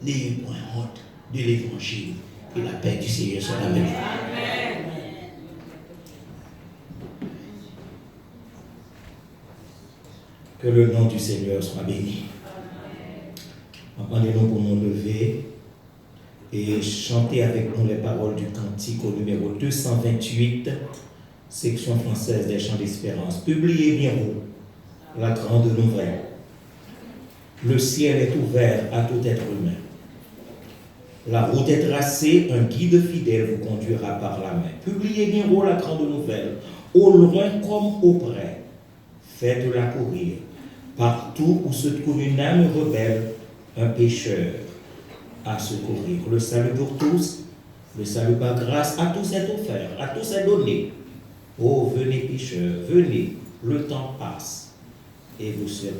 N'ayez point honte de l'évangile. Que la paix du Seigneur soit avec vous. Que le nom du Seigneur soit béni. Entendez-nous pour nous lever et chanter avec nous les paroles du cantique au numéro 228, section française des chants d'espérance. Publiez bien haut la grande nouvelle. Le ciel est ouvert à tout être humain. La route est tracée, un guide fidèle vous conduira par la main. Publiez bien haut la grande nouvelle, au loin comme au près. Faites-la courir. Partout où se trouve une âme rebelle, un pécheur à secourir. Le salut pour tous, le salut par grâce, à tous est offert, à tous est donné. Oh, venez pécheurs, venez, le temps passe et vous serez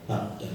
pardonnés.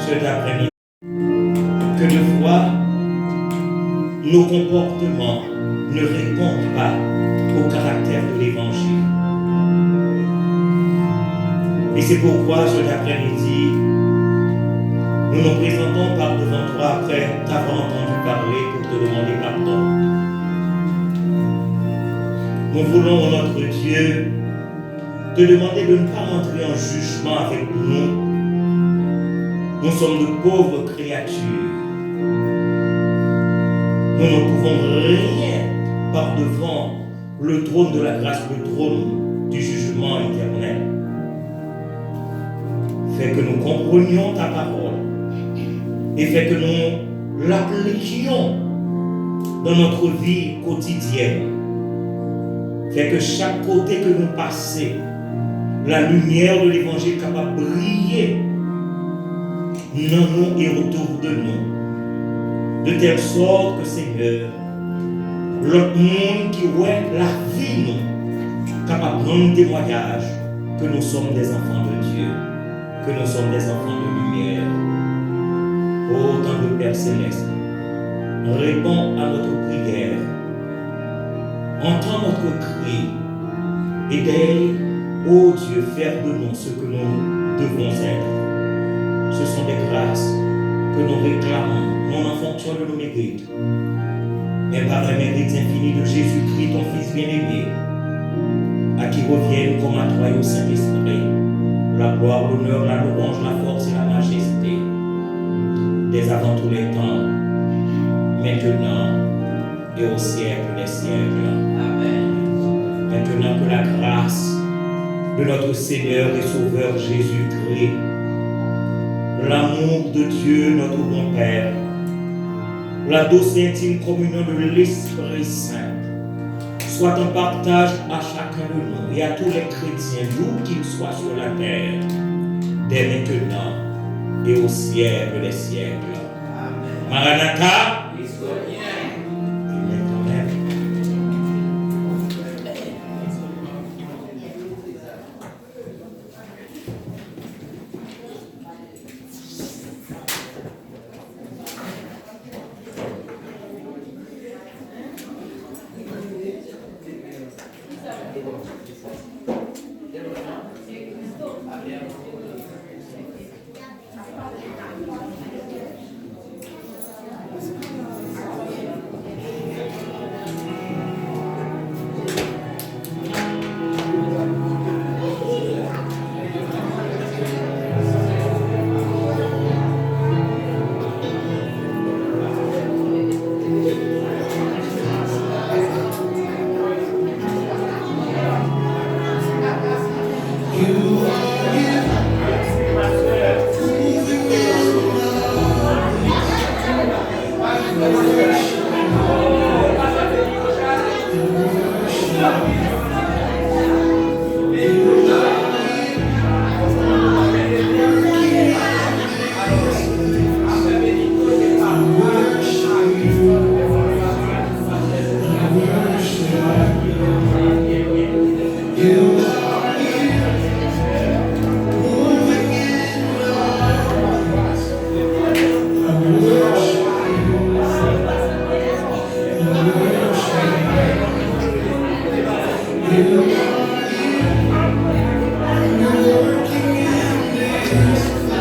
cet après-midi que de fois nos comportements ne répondent pas au caractère de l'Évangile. Et c'est pourquoi cet après-midi, nous nous présentons par devant toi après t'avoir entendu parler pour te demander pardon. Nous voulons, notre Dieu, te demander de ne pas rentrer en jugement avec nous. Nous sommes de pauvres créatures. Nous ne pouvons rien par devant le trône de la grâce, le trône du jugement éternel. Fais que nous comprenions ta parole et fais que nous l'appliquions dans notre vie quotidienne. Fais que chaque côté que nous passons, la lumière de l'évangile capable de briller dans nous et autour de nous. De telle sorte que, Seigneur, l'autre monde qui voit la vie, nous, capable de rendre témoignage que nous sommes des enfants de Dieu, que nous sommes des enfants de lumière. Ô temps de Père Céleste, réponds à notre prière, entends notre cri, et d'ailleurs, ô Dieu, faire de nous ce que nous devons être. Ce sont des grâces que nous réclamons, non en fonction de nos mérites, mais par les mérites infinis de Jésus-Christ, ton Fils bien-aimé, à qui reviennent comme à toi et au Saint-Esprit la gloire, l'honneur, la louange, la force et la majesté, dès avant tous les temps, maintenant et au siècle des siècles. Amen. Maintenant que la grâce de notre Seigneur et Sauveur Jésus-Christ, l'amour de Dieu, notre bon Père, la douce et intime communion de l'Esprit Saint, soit en partage à chacun de nous et à tous les chrétiens, d'où qu'ils soient sur la terre, dès maintenant et au siècle des siècles. Amen. Maranatha,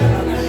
Worship